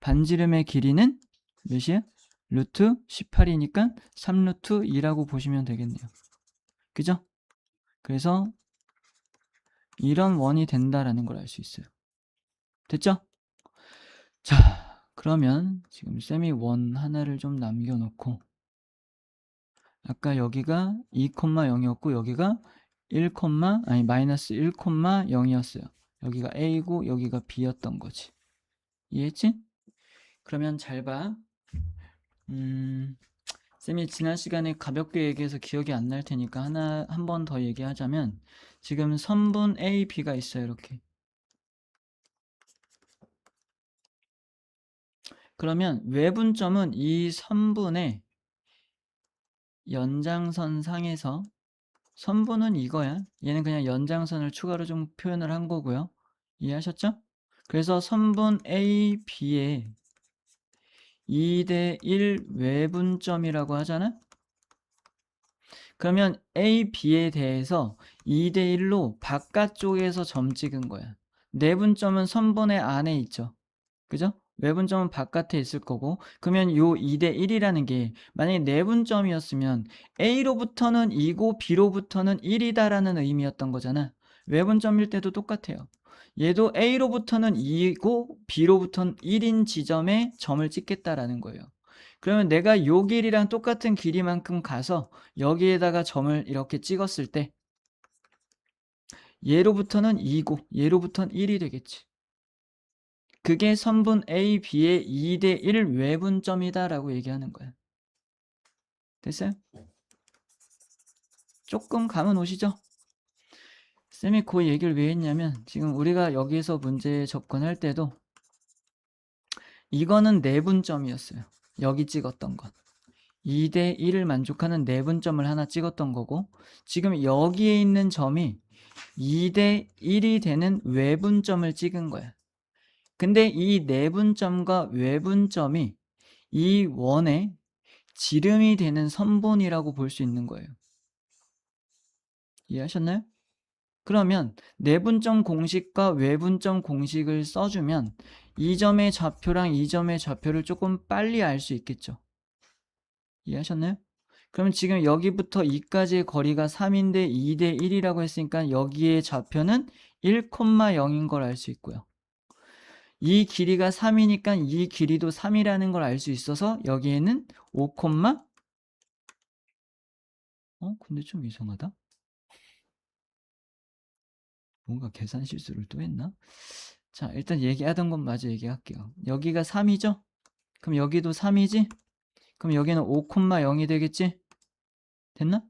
반지름의 길이는 몇이야? 루트 18이니까 3루트 2라고 보시면 되겠네요. 그죠? 그래서 이런 원이 된다라는 걸 알 수 있어요. 됐죠? 자, 그러면 지금 쌤이 원 하나를 좀 남겨놓고 아까 여기가 2,0이었고 여기가 마이너스 1,0이었어요. 여기가 A고 여기가 B였던 거지. 이해했지? 그러면 잘 봐. 쌤이 지난 시간에 가볍게 얘기해서 기억이 안 날 테니까 한 번 더 얘기하자면 지금 선분 A, B가 있어요. 이렇게. 그러면 외분점은 이 선분의 연장선 상에서 선분은 이거야. 얘는 그냥 연장선을 추가로 좀 표현을 한 거고요. 이해하셨죠? 그래서 선분 A, B의 2대1 외분점이라고 하잖아? 그러면 A, B에 대해서 2대1로 바깥쪽에서 점 찍은 거야. 내분점은 선분의 안에 있죠. 그죠? 외분점은 바깥에 있을 거고, 그러면 요 2대1이라는 게 만약에 내분점이었으면 A로부터는 2고 B로부터는 1이다라는 의미였던 거잖아. 외분점일 때도 똑같아요. 얘도 A로부터는 2고 B로부터는 1인 지점에 점을 찍겠다라는 거예요. 그러면 내가 요 길이랑 똑같은 길이만큼 가서 여기에다가 점을 이렇게 찍었을 때 얘로부터는 2고 얘로부터는 1이 되겠지. 그게 선분 A, B의 2대1 외분점이다 라고 얘기하는 거야. 됐어요? 조금 감은 오시죠? 쌤이 그 얘기를 왜 했냐면 지금 우리가 여기서 문제 접근할 때도 이거는 내분점이었어요. 여기 찍었던 건 2대1을 만족하는 내분점을 하나 찍었던 거고, 지금 여기에 있는 점이 2대1이 되는 외분점을 찍은 거야. 근데 이 내분점과 외분점이 이 원의 지름이 되는 선분이라고 볼 수 있는 거예요. 이해하셨나요? 그러면 내분점 공식과 외분점 공식을 써주면 이 점의 좌표랑 이 점의 좌표를 조금 빨리 알 수 있겠죠. 이해하셨나요? 그럼 지금 여기부터 2까지의 거리가 3인데 2대 1이라고 했으니까 여기의 좌표는 1,0인 걸 알 수 있고요. 이 길이가 3이니까 이 길이도 3이라는 걸 알 수 있어서 여기에는 5, 근데 좀 이상하다. 뭔가 계산 실수를 또 했나? 자, 일단 얘기하던 건 마저 얘기할게요. 여기가 3이죠? 그럼 여기도 3이지? 그럼 여기는 5,0이 되겠지? 됐나?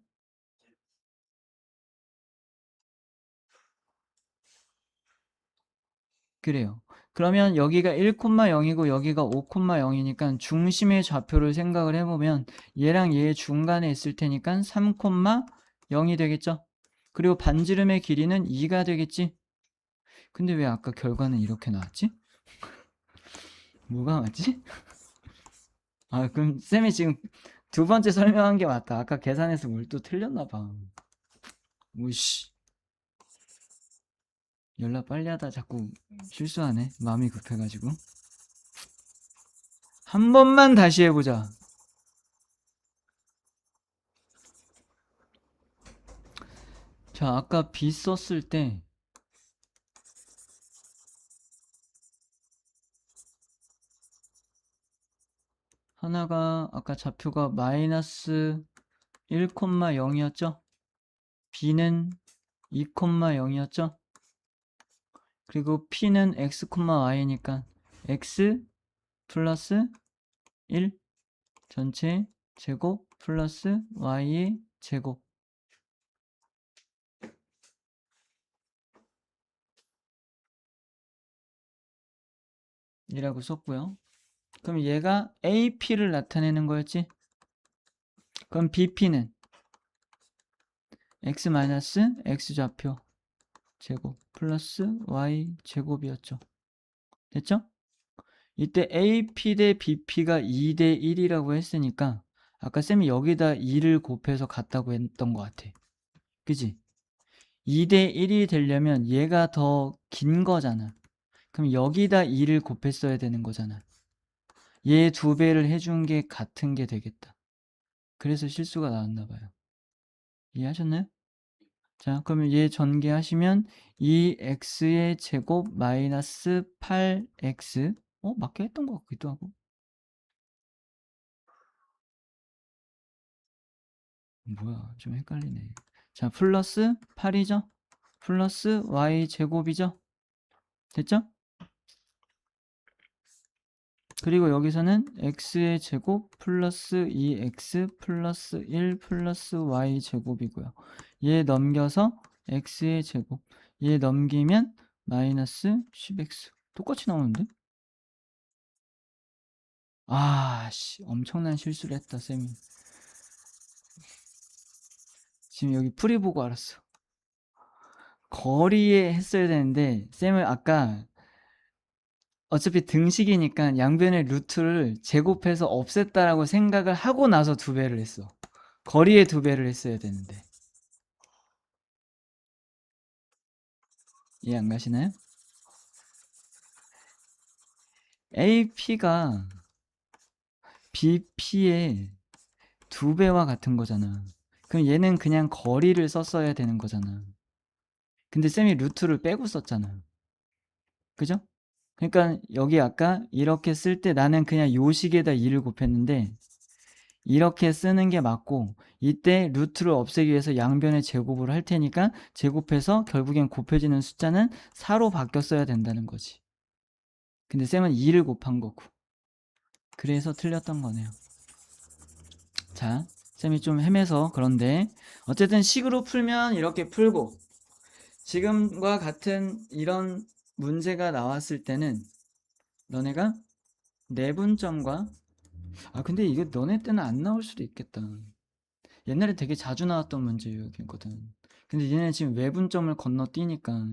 그래요. 그러면 여기가 1,0이고 여기가 5,0이니까 중심의 좌표를 생각을 해보면 얘랑 얘 중간에 있을 테니까 3,0이 되겠죠? 그리고 반지름의 길이는 2가 되겠지? 근데 왜 아까 결과는 이렇게 나왔지? 뭐가 맞지? 아, 그럼 쌤이 지금 두 번째 설명한 게 맞다. 아까 계산해서 뭘 또 틀렸나 봐. 오씨. 연락 빨리 하다 자꾸 실수하네. 마음이 급해가지고. 한 번만 다시 해보자. 자, 아까 B 썼을 때 하나가 아까 좌표가 마이너스 1,0이었죠? B는 2,0이었죠? 그리고 P는 X, Y니까 X 플러스 1 전체 제곱 플러스 Y의 제곱 이라고 썼고요. 그럼 얘가 AP를 나타내는 거였지? 그럼 BP는 X 좌표 제곱 플러스 Y 제곱이었죠. 됐죠? 이때 AP 대 BP가 2대 1이라고 했으니까 아까 쌤이 여기다 2를 곱해서 같다고 했던 것 같아. 그지? 2대 1이 되려면 얘가 더 긴 거잖아. 그럼 여기다 2를 곱했어야 되는 거잖아. 얘 2배를 해준 게 같은 게 되겠다. 그래서 실수가 나왔나 봐요. 이해하셨나요? 자, 그러면 얘 전개하시면 2x의 제곱 마이너스 8x 맞게 했던 것 같기도 하고. 뭐야, 좀 헷갈리네. 자, 플러스 8이죠? 플러스 y 제곱이죠? 됐죠? 그리고 여기서는 x의 제곱 플러스 2x 플러스 1 플러스 y 제곱이고요. 얘 넘겨서 x의 제곱. 얘 넘기면 마이너스 10x. 똑같이 나오는데? 씨, 엄청난 실수를 했다, 쌤이. 지금 여기 풀이 보고 알았어. 거리에 했어야 되는데, 쌤을 아까 어차피 등식이니까 양변의 루트를 제곱해서 없앴다라고 생각을 하고 나서 2배를 했어. 거리에 2배를 했어야 되는데. 이해 안 가시나요? AP가 BP의 2배와 같은 거잖아. 그럼 얘는 그냥 거리를 썼어야 되는 거잖아. 근데 쌤이 루트를 빼고 썼잖아. 그죠? 그러니까 여기 아까 이렇게 쓸 때 나는 그냥 요 식에다 2를 곱했는데 이렇게 쓰는 게 맞고, 이때 루트를 없애기 위해서 양변의 제곱을 할 테니까 제곱해서 결국엔 곱해지는 숫자는 4로 바뀌었어야 된다는 거지. 근데 쌤은 2를 곱한 거고. 그래서 틀렸던 거네요. 자, 쌤이 좀 헤매서 그런데 어쨌든 식으로 풀면 이렇게 풀고, 지금과 같은 이런 문제가 나왔을 때는 너네가 내분점과, 근데 이게 너네 때는 안 나올 수도 있겠다. 옛날에 되게 자주 나왔던 문제였거든. 근데 얘네 지금 외분점을 건너뛰니까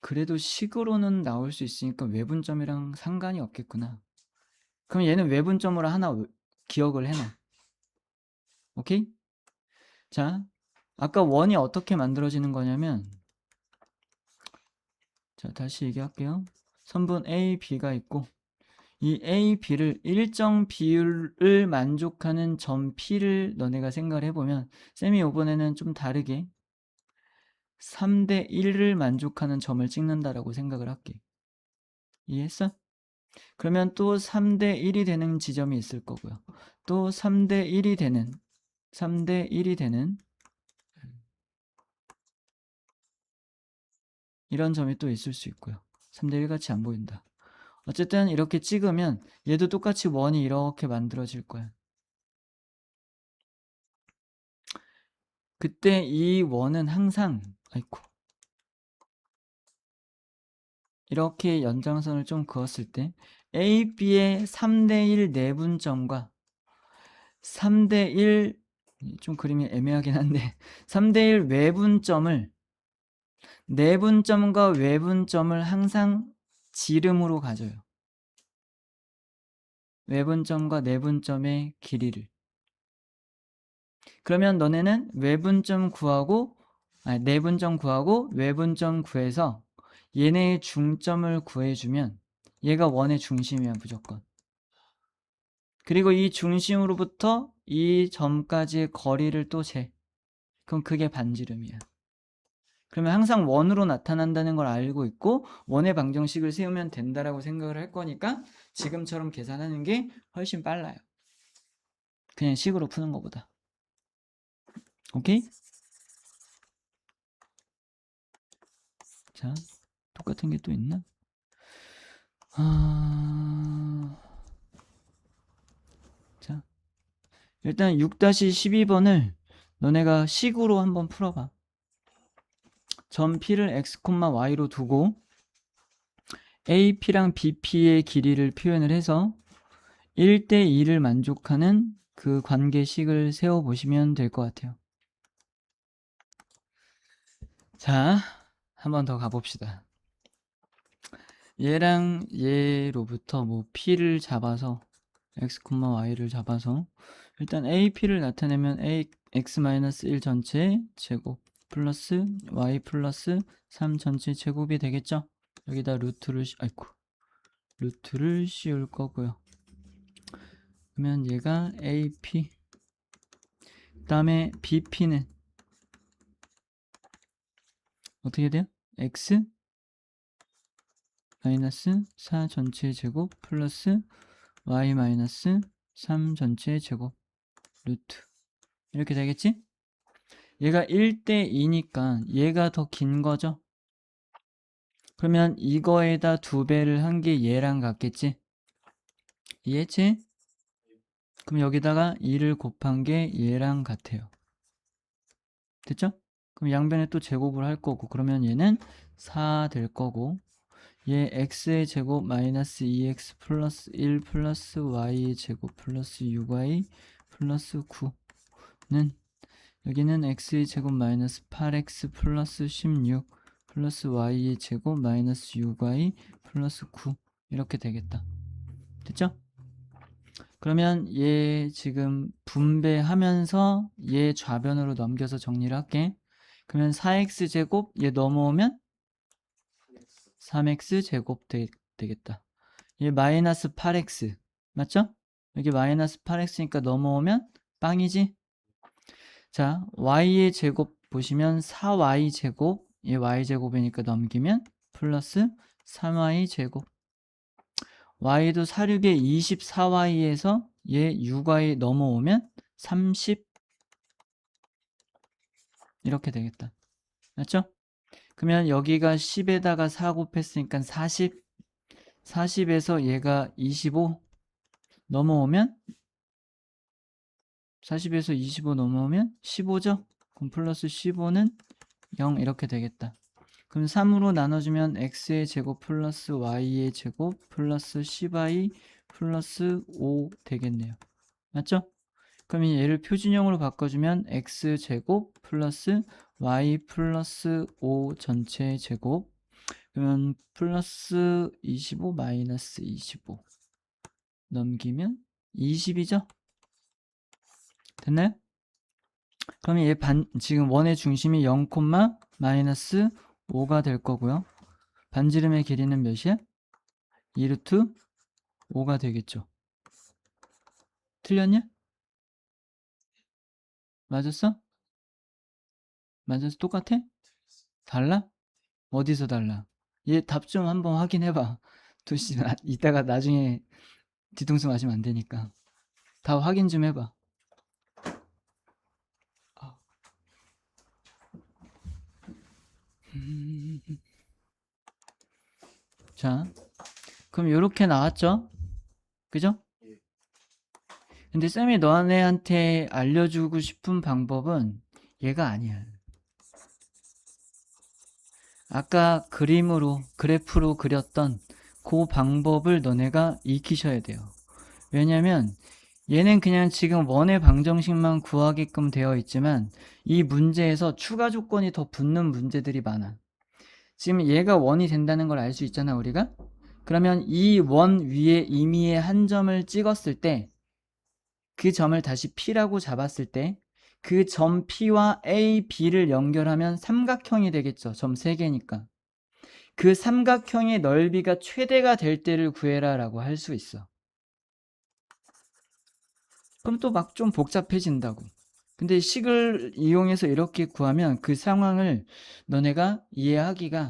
그래도 식으로는 나올 수 있으니까 외분점이랑 상관이 없겠구나. 그럼 얘는 외분점으로 하나 기억을 해놔. 오케이? 자, 아까 원이 어떻게 만들어지는 거냐면, 자, 다시 얘기할게요. 선분 A, B가 있고, 이 A, B를 일정 비율을 만족하는 점 P를 너네가 생각을 해보면, 쌤이 이번에는 좀 다르게 3대 1을 만족하는 점을 찍는다라고 생각을 할게. 이해했어? 그러면 또 3대 1이 되는 지점이 있을 거고요. 또 3대 1이 되는 이런 점이 또 있을 수 있고요. 3대 1 같이 안 보인다. 어쨌든 이렇게 찍으면 얘도 똑같이 원이 이렇게 만들어질 거야. 그때 이 원은 항상 이렇게 연장선을 좀 그었을 때 A, B의 3대 1 내분점과 3대 1, 좀 그림이 애매하긴 한데 3대 1 외분점을, 내분점과 외분점을 항상 지름으로 가져요. 외분점과 내분점의 길이를. 그러면 너네는 내분점 구하고 외분점 구해서 얘네의 중점을 구해주면 얘가 원의 중심이야, 무조건. 그리고 이 중심으로부터 이 점까지의 거리를 또 재. 그럼 그게 반지름이야. 그러면 항상 원으로 나타난다는 걸 알고 있고 원의 방정식을 세우면 된다라고 생각을 할 거니까 지금처럼 계산하는 게 훨씬 빨라요. 그냥 식으로 푸는 것보다. 오케이? 자, 똑같은 게 또 있나? 자, 일단 6-12번을 너네가 식으로 한번 풀어봐. 점 P를 x, y로 두고 AP랑 BP의 길이를 표현을 해서 1대2를 만족하는 그 관계식을 세워보시면 될 것 같아요. 자, 한번 더 가봅시다. 얘랑 얘로부터 뭐 P를 잡아서 x, y를 잡아서 일단 AP를 나타내면 x-1 전체 제곱 플러스 y 플러스 3 전체 제곱이 되겠죠? 여기다 루트를 씌울 거고요. 그러면 얘가 AP, 그 다음에 BP는 어떻게 돼요? x 마이너스 4 전체 제곱 플러스 y 마이너스 3 전체 제곱 루트, 이렇게 되겠지? 얘가 1대2니까 얘가 더 긴 거죠? 그러면 이거에다 2배를 한 게 얘랑 같겠지? 이해했지? 그럼 여기다가 2를 곱한 게 얘랑 같아요. 됐죠? 그럼 양변에 또 제곱을 할 거고, 그러면 얘는 4 될 거고, 얘 x의 제곱 마이너스 2x 플러스 1 플러스 y의 제곱 플러스 6y 플러스 9는 여기는 x의 제곱 마이너스 8x 플러스 16 플러스 y의 제곱 마이너스 6y 플러스 9 이렇게 되겠다. 됐죠? 그러면 얘 지금 분배하면서 얘 좌변으로 넘겨서 정리를 할게. 그러면 4x 제곱 얘 넘어오면 3x 제곱 되겠다. 얘 마이너스 8x 맞죠? 여기 마이너스 8x니까 넘어오면 빵이지? 자, y의 제곱 보시면 4y 제곱 얘 y 제곱이니까 넘기면 플러스 3y 제곱 y도 4, 6에 24y에서 얘 6y 넘어오면 30 이렇게 되겠다. 맞죠? 그러면 여기가 10에다가 4 곱했으니까 40 40에서 얘가 25 넘어오면 40에서 25 넘어오면 15죠? 그럼 플러스 15는 0 이렇게 되겠다. 그럼 3으로 나눠주면 x의 제곱 플러스 y의 제곱 플러스 10y 플러스 5 되겠네요. 맞죠? 그럼 얘를 표준형으로 바꿔주면 x제곱 플러스 y 플러스 5 전체 제곱 그러면 플러스 25 마이너스 25 넘기면 20이죠? 됐나요? 그러면 얘 지금 원의 중심이 0, 마이너스 5가 될 거고요. 반지름의 길이는 몇이야? 2루트 5가 되겠죠. 틀렸냐? 맞았어? 맞았어? 똑같아? 달라? 어디서 달라? 얘 답 좀 한번 확인해봐. 도시 이따가 나중에 뒤통수 맞으면 안 되니까. 답 확인 좀 해봐. 자, 그럼 이렇게 나왔죠? 그죠? 근데 쌤이 너네한테 알려주고 싶은 방법은 얘가 아니야. 아까 그래프로 그렸던 그 방법을 너네가 익히셔야 돼요. 왜냐면 얘는 그냥 지금 원의 방정식만 구하게끔 되어 있지만 이 문제에서 추가 조건이 더 붙는 문제들이 많아. 지금 얘가 원이 된다는 걸 알 수 있잖아, 우리가? 그러면 이 원 위에 임의의 한 점을 찍었을 때 그 점을 다시 P라고 잡았을 때 그 점 P와 A, B를 연결하면 삼각형이 되겠죠. 점 3개니까. 그 삼각형의 넓이가 최대가 될 때를 구해라 라고 할 수 있어. 그럼 또 막 좀 복잡해진다고. 근데 식을 이용해서 이렇게 구하면 그 상황을 너네가 이해하기가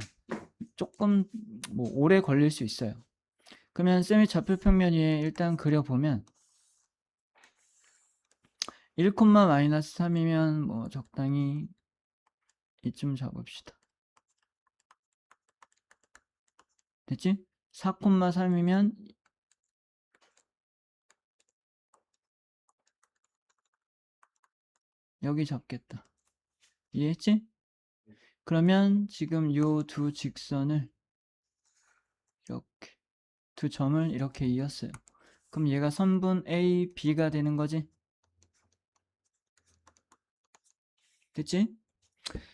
조금 뭐 오래 걸릴 수 있어요. 그러면 쌤이 좌표평면 위에 일단 그려보면 1, 마이너스 3이면 뭐 적당히 이쯤 잡읍시다. 됐지? 4, 3이면 여기 잡겠다. 이해했지? 그러면 지금 요 두 직선을 이렇게 두 점을 이렇게 이었어요. 그럼 얘가 선분 A, B가 되는 거지? 됐지?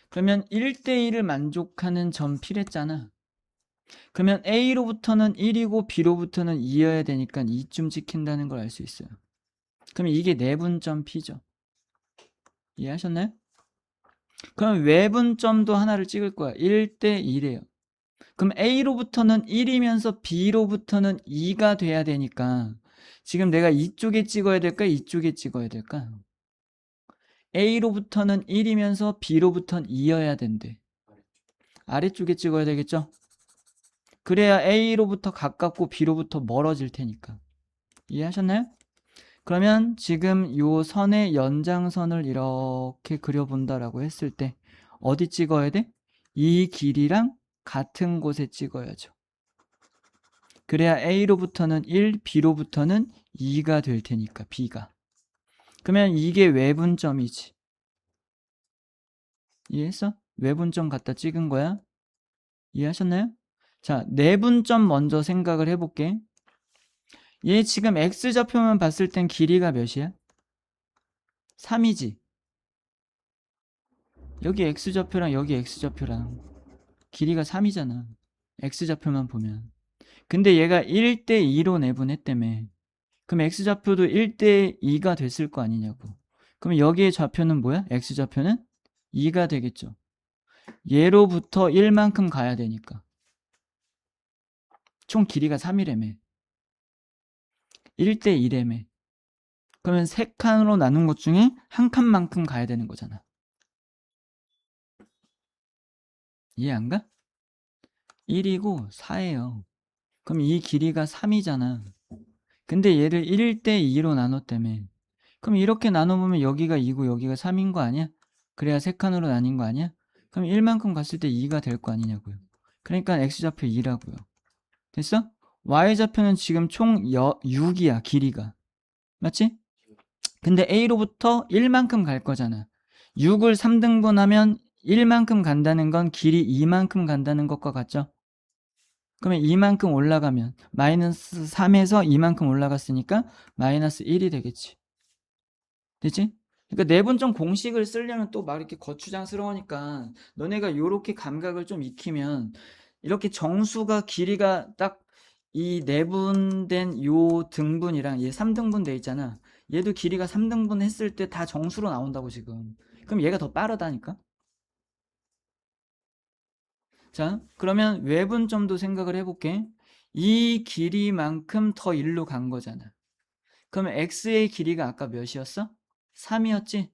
그러면 1대1을 만족하는 점 P랬잖아. 그러면 A로부터는 1이고 B로부터는 2여야 되니까 2쯤 찍힌다는 걸 알 수 있어요. 그럼 이게 내분점 P죠. 이해하셨나요? 그럼 외분점도 하나를 찍을 거야. 1대1이에요. 그럼 A로부터는 1이면서 B로부터는 2가 돼야 되니까 지금 내가 이쪽에 찍어야 될까? 이쪽에 찍어야 될까? A로부터는 1이면서 B로부터는 2여야 된대. 아래쪽에 찍어야 되겠죠? 그래야 A로부터 가깝고 B로부터 멀어질 테니까. 이해하셨나요? 그러면 지금 요 선의 연장선을 이렇게 그려본다라고 했을 때 어디 찍어야 돼? 이 길이랑 같은 곳에 찍어야죠. 그래야 A로부터는 1, B로부터는 2가 될 테니까 B가. 그러면 이게 외분점이지. 이해했어? 외분점 갖다 찍은 거야. 이해하셨나요? 자, 내분점 먼저 생각을 해볼게. 얘 지금 X좌표만 봤을 땐 길이가 몇이야? 3이지. 여기 X좌표랑 여기 X좌표랑 길이가 3이잖아. x좌표만 보면. 근데 얘가 1대2로 내분했다며. 그럼 x좌표도 1대2가 됐을 거 아니냐고. 그럼 여기의 좌표는 뭐야? x좌표는 2가 되겠죠. 얘로부터 1만큼 가야 되니까. 총 길이가 3이라며. 1대1이라며. 그러면 3칸으로 나눈 것 중에 한 칸만큼 가야 되는 거잖아. 이해 안 가? 1이고 4예요. 그럼 이 길이가 3이잖아. 근데 얘를 1대2로 나눴다며. 그럼 이렇게 나눠보면 여기가 2고 여기가 3인 거 아니야? 그래야 3칸으로 나뉜 거 아니야? 그럼 1만큼 갔을 때 2가 될 거 아니냐고요. 그러니까 x좌표 2라고요. 됐어? y좌표는 지금 총 6이야, 길이가. 맞지? 근데 a로부터 1만큼 갈 거잖아. 6을 3등분하면 1만큼 간다는 건 길이 2만큼 간다는 것과 같죠? 그러면 2만큼 올라가면 마이너스 3에서 2만큼 올라갔으니까 마이너스 1이 되겠지. 됐지? 그러니까 내분점 공식을 쓰려면 또 막 이렇게 거추장스러우니까 너네가 요렇게 감각을 좀 익히면 이렇게 정수가 길이가 딱 이 내분된 요 등분이랑 얘 3등분 돼 있잖아. 얘도 길이가 3등분 했을 때 다 정수로 나온다고 지금. 그럼 얘가 더 빠르다니까? 자, 그러면 외분점도 생각을 해볼게. 이 길이만큼 더 일로 간 거잖아. 그러면 x의 길이가 아까 몇이었어? 3이었지?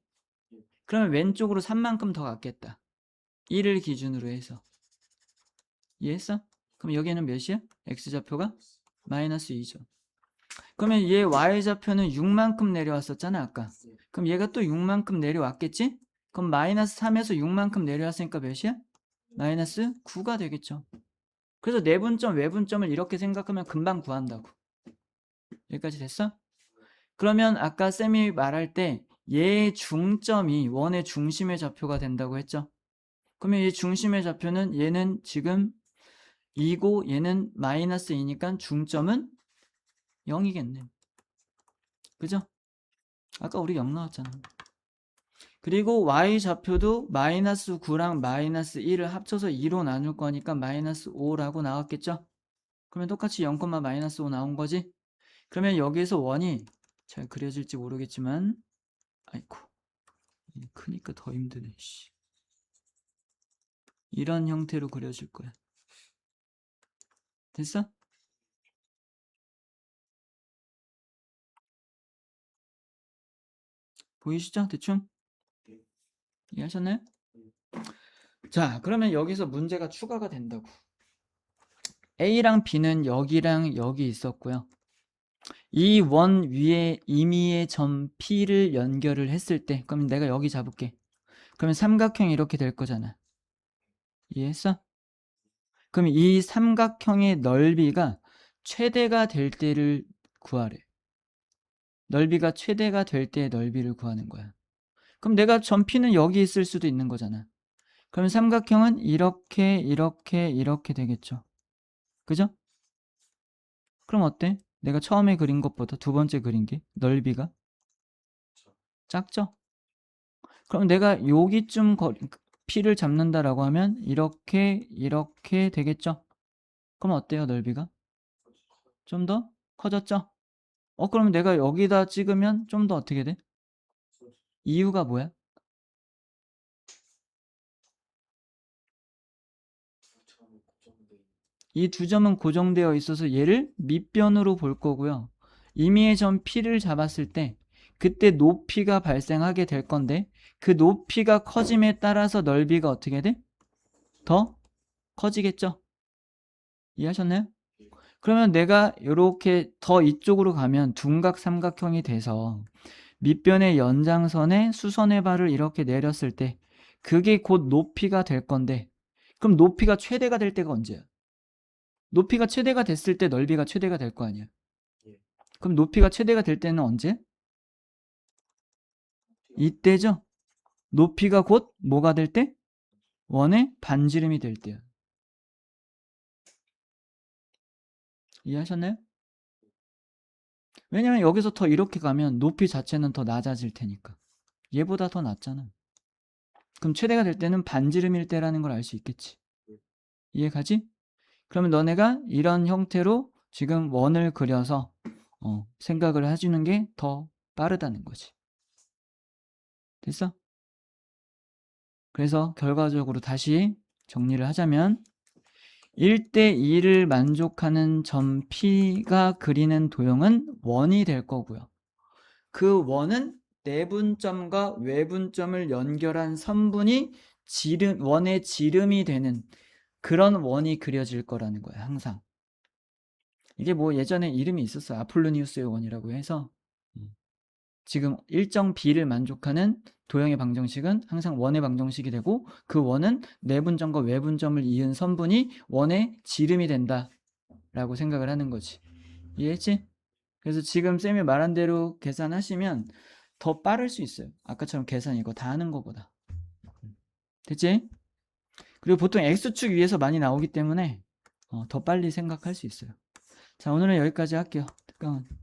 그러면 왼쪽으로 3만큼 더 갔겠다. 1을 기준으로 해서. 이해했어? 그럼 여기는 몇이야? x좌표가? 마이너스 2죠. 그러면 얘 y좌표는 6만큼 내려왔었잖아 아까. 그럼 얘가 또 6만큼 내려왔겠지? 그럼 마이너스 3에서 6만큼 내려왔으니까 몇이야? 마이너스 9가 되겠죠. 그래서 내분점, 외분점을 이렇게 생각하면 금방 구한다고. 여기까지 됐어? 그러면 아까 쌤이 말할 때 얘의 중점이 원의 중심의 좌표가 된다고 했죠? 그러면 이 중심의 좌표는 얘는 지금 2고 얘는 마이너스 2니까 중점은 0이겠네. 그죠? 아까 우리 0 나왔잖아. 그리고 y좌표도 마이너스 9랑 마이너스 1을 합쳐서 2로 나눌 거니까 마이너스 5라고 나왔겠죠? 그러면 똑같이 0, 마이너스 5 나온 거지? 그러면 여기에서 원이 잘 그려질지 모르겠지만 아이고 크니까 더 힘드네. 이런 형태로 그려질 거야. 됐어? 보이시죠? 대충? 이해하셨나요? 자, 그러면 여기서 문제가 추가가 된다고. A랑 B는 여기랑 여기 있었고요. 이 원 위에 임의의 점 P를 연결을 했을 때, 그럼 내가 여기 잡을게. 그러면 삼각형이 이렇게 될 거잖아. 이해했어? 그럼 이 삼각형의 넓이가 최대가 될 때를 구하래. 넓이가 최대가 될 때의 넓이를 구하는 거야. 그럼 내가 점 P는 여기 있을 수도 있는 거잖아. 그럼 삼각형은 이렇게 이렇게 이렇게 되겠죠. 그죠? 그럼 어때? 내가 처음에 그린 것보다 두 번째 그린 게 넓이가 작죠? 그럼 내가 여기쯤 P를 잡는다라고 하면 이렇게 이렇게 되겠죠? 그럼 어때요 넓이가? 좀 더 커졌죠? 그럼 내가 여기다 찍으면 좀 더 어떻게 돼? 이유가 뭐야? 이 두 점은 고정되어 있어서 얘를 밑변으로 볼 거고요. 임의의 점 P를 잡았을 때 그때 높이가 발생하게 될 건데 그 높이가 커짐에 따라서 넓이가 어떻게 돼? 더 커지겠죠? 이해하셨나요? 그러면 내가 이렇게 더 이쪽으로 가면 둔각 삼각형이 돼서 밑변의 연장선에 수선의 발을 이렇게 내렸을 때 그게 곧 높이가 될 건데 그럼 높이가 최대가 될 때가 언제야? 높이가 최대가 됐을 때 넓이가 최대가 될 거 아니야. 그럼 높이가 최대가 될 때는 언제? 이때죠. 높이가 곧 뭐가 될 때? 원의 반지름이 될 때야. 이해하셨나요? 왜냐면 여기서 더 이렇게 가면 높이 자체는 더 낮아질 테니까. 얘보다 더 낮잖아. 그럼 최대가 될 때는 반지름일 때라는 걸 알 수 있겠지. 이해가지? 그러면 너네가 이런 형태로 지금 원을 그려서 생각을 해주는 게 더 빠르다는 거지. 됐어? 그래서 결과적으로 다시 정리를 하자면 1대2를 만족하는 점 P가 그리는 도형은 원이 될 거고요. 그 원은 내분점과 외분점을 연결한 선분이 원의 지름이 되는 그런 원이 그려질 거라는 거야, 항상. 이게 뭐 예전에 이름이 있었어요. 아폴로니우스의 원이라고 해서. 지금 일정 B를 만족하는 도형의 방정식은 항상 원의 방정식이 되고, 그 원은 내분점과 외분점을 이은 선분이 원의 지름이 된다 라고 생각을 하는 거지. 이해했지? 그래서 지금 쌤이 말한 대로 계산하시면 더 빠를 수 있어요. 아까처럼 계산 이거 다 하는 것보다. 됐지? 그리고 보통 X축 위에서 많이 나오기 때문에 더 빨리 생각할 수 있어요. 자, 오늘은 여기까지 할게요. 특강은.